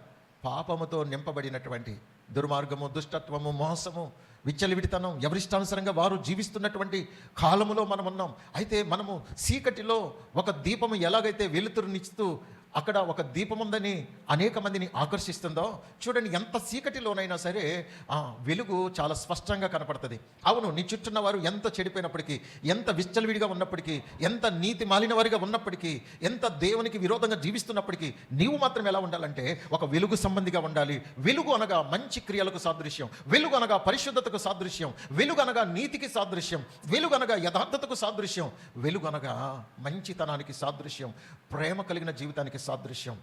పాపముతో నింపబడినటువంటి దుర్మార్గము, దుష్టత్వము, మోసము, విచ్చలవిడితనం, ఎవరిష్టానుసరంగా వారు జీవిస్తున్నటువంటి కాలములో మనం ఉన్నాం. అయితే మనము చీకటిలో ఒక దీపము ఎలాగైతే వెలుతురునిస్తూ అక్కడ ఒక దీపం ఉందని అనేక మందిని ఆకర్షిస్తుందో, చూడండి, ఎంత చీకటిలోనైనా సరే వెలుగు చాలా స్పష్టంగా కనపడుతుంది. అవును, నీ చుట్టూన్న వారు ఎంత చెడిపోయినప్పటికీ, ఎంత విచ్చలవిడిగా ఉన్నప్పటికీ, ఎంత నీతి మాలిన వారిగా ఉన్నప్పటికీ, ఎంత దేవునికి విరోధంగా జీవిస్తున్నప్పటికీ నీవు మాత్రం ఎలా ఉండాలంటే ఒక వెలుగు సంబంధిగా ఉండాలి. వెలుగు అనగా మంచి క్రియలకు సాదృశ్యం, వెలుగు అనగా పరిశుద్ధతకు సాదృశ్యం, వెలుగు అనగా నీతికి సాదృశ్యం, వెలుగు అనగా యథార్థతకు సాదృశ్యం, వెలుగు అనగా మంచితనానికి సాదృశ్యం, ప్రేమ కలిగిన జీవితానికి సాదృశ్యం.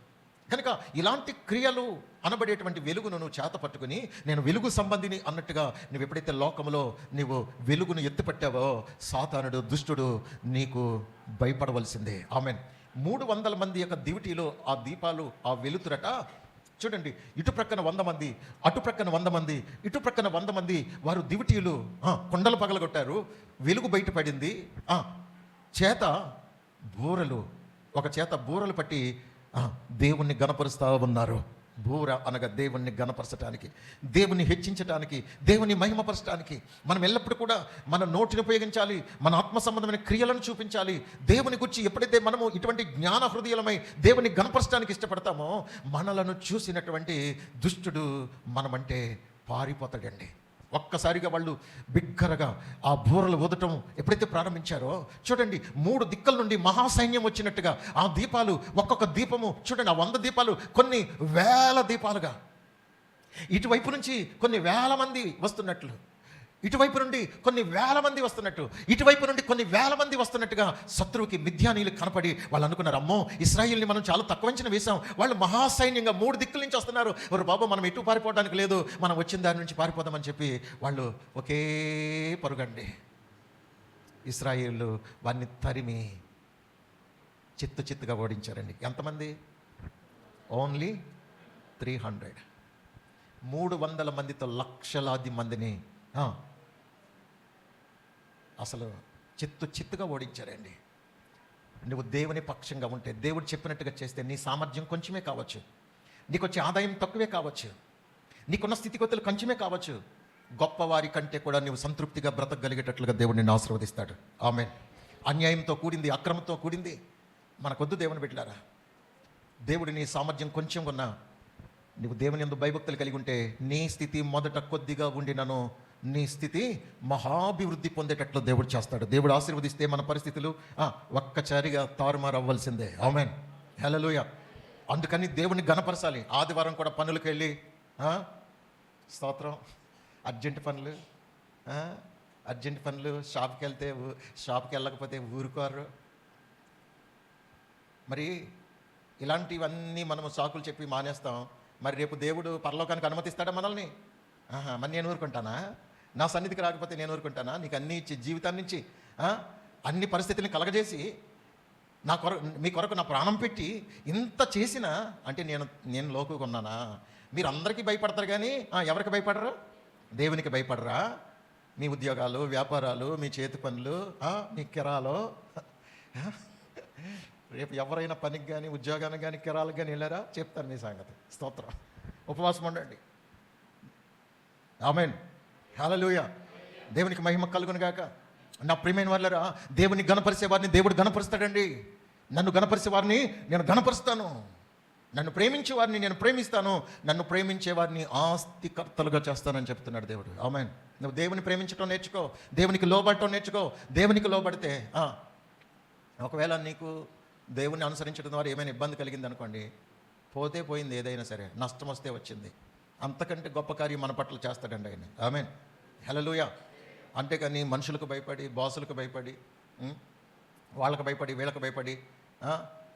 కనుక ఇలాంటి క్రియలు అనబడేటువంటి వెలుగును నువ్వు చేత పట్టుకుని నేను వెలుగు సంబంధిని అన్నట్టుగా నువ్వు ఎప్పుడైతే లోకంలో నువ్వు వెలుగును ఎత్తిపట్టావో సాతానుడు, దుష్టుడు నీకు భయపడవలసిందే. ఆమెన్. 300 మంది యొక్క దివిటీలో ఆ దీపాలు, ఆ వెలుతురట, చూడండి, ఇటు ప్రక్కన 100 మంది, అటు ప్రక్కన 100 మంది, ఇటు ప్రక్కన 100 మంది, వారు దివిటీలు కొండలు పగలగొట్టారు. వెలుగు బయటపడింది. చేత బూరలు, ఒక చేత బూరలు పట్టి దేవుణ్ణి గణపరుస్తూ ఉన్నారు. బూర అనగా దేవుణ్ణి గణపరచడానికి, దేవుని హెచ్చించడానికి, దేవుని మహిమపరచడానికి మనం ఎల్లప్పుడూ కూడా మన నోటిని ఉపయోగించాలి, మన ఆత్మ సంబంధమైన క్రియలను చూపించాలి. దేవుని గురించి ఎప్పుడైతే మనము ఇటువంటి జ్ఞాన హృదయలమై దేవుని గణపరచడానికి ఇష్టపడతామో మనలను చూసినటువంటి దుష్టుడు మనమంటే పారిపోతాడండి. ఒక్కసారిగా వాళ్ళు బిగ్గరగా ఆ బూరలు ఊదటం ఎప్పుడైతే ప్రారంభించారో, చూడండి, 3 దిక్కుల నుండి మహాసైన్యం వచ్చినట్టుగా ఆ దీపాలు, ఒక్కొక్క దీపము చూడండి, ఆ 100 దీపాలు కొన్ని వేల దీపాలుగా, ఇటువైపు నుంచి కొన్ని వేల మంది వస్తున్నట్లు, ఇటువైపు నుండి కొన్ని వేల మంది వస్తున్నట్టు, ఇటువైపు నుండి కొన్ని వేల మంది వస్తున్నట్టుగా శత్రువుకి మిథ్యానీయులు కనపడి వాళ్ళు అనుకున్నారు, అమ్మో ఇశ్రాయేల్ని మనం చాలా తక్కువ అంచనా వేశాం, వాళ్ళు మహాసైన్యంగా 3 దిక్కుల నుంచి వస్తున్నారు, ఎవరు బాబు మనం ఎటు పారిపోవడానికి లేదు, మనం వచ్చిన దాని నుంచి పారిపోదామని చెప్పి వాళ్ళు ఒకే పరుగండి. ఇశ్రాయేలు వారిని తరిమి చిత్తుగా ఓడించారండి. ఎంతమంది? ఓన్లీ 300. 300 మందితో లక్షలాది మందిని అసలు చిత్తుగా ఓడించారండి. నువ్వు దేవుని పక్షంగా ఉంటే, దేవుడు చెప్పినట్టుగా చేస్తే నీ సామర్థ్యం కొంచెమే కావచ్చు, నీకు వచ్చే ఆదాయం తక్కువే కావచ్చు, నీకున్న స్థితిగతులు కొంచెమే కావచ్చు, గొప్పవారి కంటే కూడా నువ్వు సంతృప్తిగా బ్రతకగలిగేటట్లుగా దేవుడు నిన్ను ఆశీర్వదిస్తాడు. ఆమేన్. అన్యాయంతో కూడింది, అక్రమంతో కూడింది మనకొద్దు దేవుని బిడ్డలారా. దేవుడి నీ సామర్థ్యం కొంచెం ఉన్నా నువ్వు దేవుని యందు భయభక్తులు కలిగి ఉంటే నీ స్థితి మొదట కొద్దిగా ఉండినను నీ స్థితి మహాభివృద్ధి పొందేటట్లు దేవుడు చేస్తాడు. దేవుడు ఆశీర్వదిస్తే మన పరిస్థితులు ఒక్కసారిగా తారుమారు అవ్వాల్సిందే. ఆమేన్. హల్లెలూయా. అందుకని దేవుని గణపరచాలి. ఆదివారం కూడా పనులకు వెళ్ళి స్తోత్రం, అర్జెంట్ పనులు, షాప్కి వెళ్ళకపోతే ఊరుకోరు. మరి ఇలాంటివన్నీ మనము సాకులు చెప్పి మానేస్తాం. మరి రేపు దేవుడు పరలోకానికి అనుమతిస్తాడా మనల్ని? మరి నేను ఊరుకుంటానా? నా సన్నిధికి రాకపోతే నేను ఊరుకుంటానా? నీకు అన్నీ ఇచ్చి జీవితాన్ని నుంచి అన్ని పరిస్థితుల్ని కలగజేసి మీ కొరకు నా ప్రాణం పెట్టి ఇంత చేసిన అంటే నేను లోకుగా ఉన్నానా? మీరు అందరికీ భయపడతారు కానీ ఎవరికి భయపడరు? దేవునికి భయపడరా? మీ ఉద్యోగాలు, వ్యాపారాలు, మీ చేతి పనులు, మీ కిరాలు, రేపు ఎవరైనా పనికి కానీ ఉద్యోగానికి కానీ కిరాలకు కానీ వెళ్ళారా? చెప్తాను మీ సంగతి. స్తోత్రం. ఉపవాసం ఉండండి. ఆమేన్. హల్లెలూయా. దేవునికి మహిమ కలుగును గాక. నా ప్రియమైన వాళ్ళరా, దేవుని గణపరిచే వారిని దేవుడు గణపరుస్తాడండి. నన్ను గణపరిచే వారిని నేను గణపరుస్తాను. నన్ను ప్రేమించే వారిని నేను ప్రేమిస్తాను. నన్ను ప్రేమించే వారిని ఆస్తికర్తలుగా చేస్తానని చెప్తున్నాడు దేవుడు. ఆమేన్. నువ్వు దేవుని ప్రేమించడం నేర్చుకో, దేవునికి లోబడటం నేర్చుకో. దేవునికి లోబడితే ఒకవేళ నీకు దేవుని అనుసరించడం ద్వారా ఏమైనా ఇబ్బంది కలిగింది అనుకోండి, పోతే పోయింది. ఏదైనా సరే నష్టం వస్తే వచ్చింది. అంతకంటే గొప్ప కార్యం మన పట్ల చేస్తాడండి ఆయన. ఆమేన్. హల్లెలూయా. అంతేకాని మనుషులకు భయపడి, బాసులకు భయపడి, వాళ్ళకి భయపడి, వీళ్ళకి భయపడి,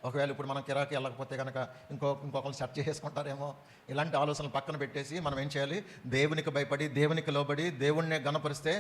ఒకవేళ ఇప్పుడు మనం కిరాకి వెళ్ళకపోతే కనుక ఇంకొకరిని సెర్చ్ చేసుకుంటారేమో, ఇలాంటి ఆలోచనలు పక్కన పెట్టేసి మనం ఏం చేయాలి? దేవునికి భయపడి, దేవునికి లోబడి, దేవుణ్ణే గణపరిస్తే,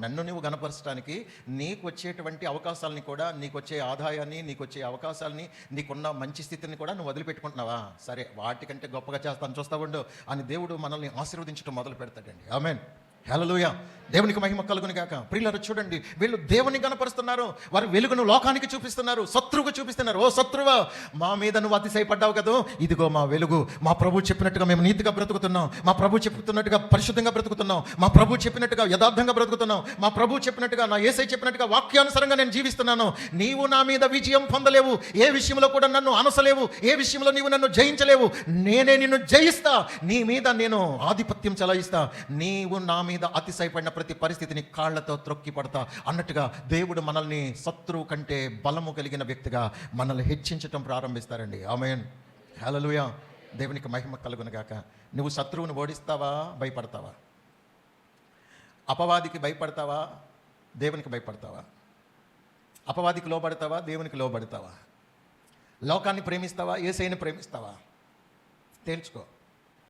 నన్ను నువ్వు గణపరచడానికి నీకు వచ్చేటువంటి అవకాశాలని కూడా, నీకు వచ్చే ఆదాయాన్ని, నీకు వచ్చే అవకాశాలని, నీకున్న మంచి స్థితిని కూడా నువ్వు వదిలిపెట్టుకుంటున్నావా? సరే, వాటికంటే గొప్పగా చేస్తాను, చూస్తా ఉండు అని దేవుడు మనల్ని ఆశీర్వదించడం మొదలు పెడతాడండి. ఆమేన్. హల్లెలూయా. దేవునికి మహిమ కలుగును గాక. ప్రియులారా, చూడండి, వీళ్ళు దేవుని గణపరుస్తున్నారు. వారు వెలుగును లోకానికి చూపిస్తున్నారు, శత్రువుకు చూపిస్తున్నారు. ఓ శత్రువా, మా మీద నువ్వు అతిశయపడ్డావు కదా, ఇదిగో మా వెలుగు. మా ప్రభు చెప్పినట్టుగా మేము నీతిగా బ్రతుకుతున్నాం. మా ప్రభు చెప్తున్నట్టుగా పరిశుద్ధంగా బ్రతుకుతున్నాం. మా ప్రభు చెప్పినట్టుగా యథార్థంగా బ్రతుకుతున్నాం. మా ప్రభు చెప్పినట్టుగా, నా యేసయ్య చెప్పినట్టుగా వాక్యానుసారంగా నేను జీవిస్తున్నాను. నీవు నా మీద విజయం పొందలేవు. ఏ విషయంలో కూడా నన్ను అనసలేవు. ఏ విషయంలో నీవు నన్ను జయించలేవు. నేనే నిన్ను జయిస్తా. నీ మీద నేను ఆధిపత్యం చెలాయిస్తా. నీవు నా మీద అతిశయపడిన ప్రతి పరిస్థితిని కాళ్లతో త్రొక్కి పడతా అన్నట్టుగా దేవుడు మనల్ని శత్రువు కంటే బలము కలిగిన వ్యక్తిగా మనల్ని హెచ్చించటం ప్రారంభిస్తారండి. ఆమేన్. హల్లెలూయా. దేవునికి మహిమ కలుగును గాక. నువ్వు శత్రువుని ఓడిస్తావా? భయపడతావా? అపవాదికి భయపడతావా? దేవునికి భయపడతావా? అపవాదికి లోబడతావా? దేవునికి లోబడతావా? లోకాన్ని ప్రేమిస్తావా? యేసయ్యని ప్రేమిస్తావా? తేల్చుకో.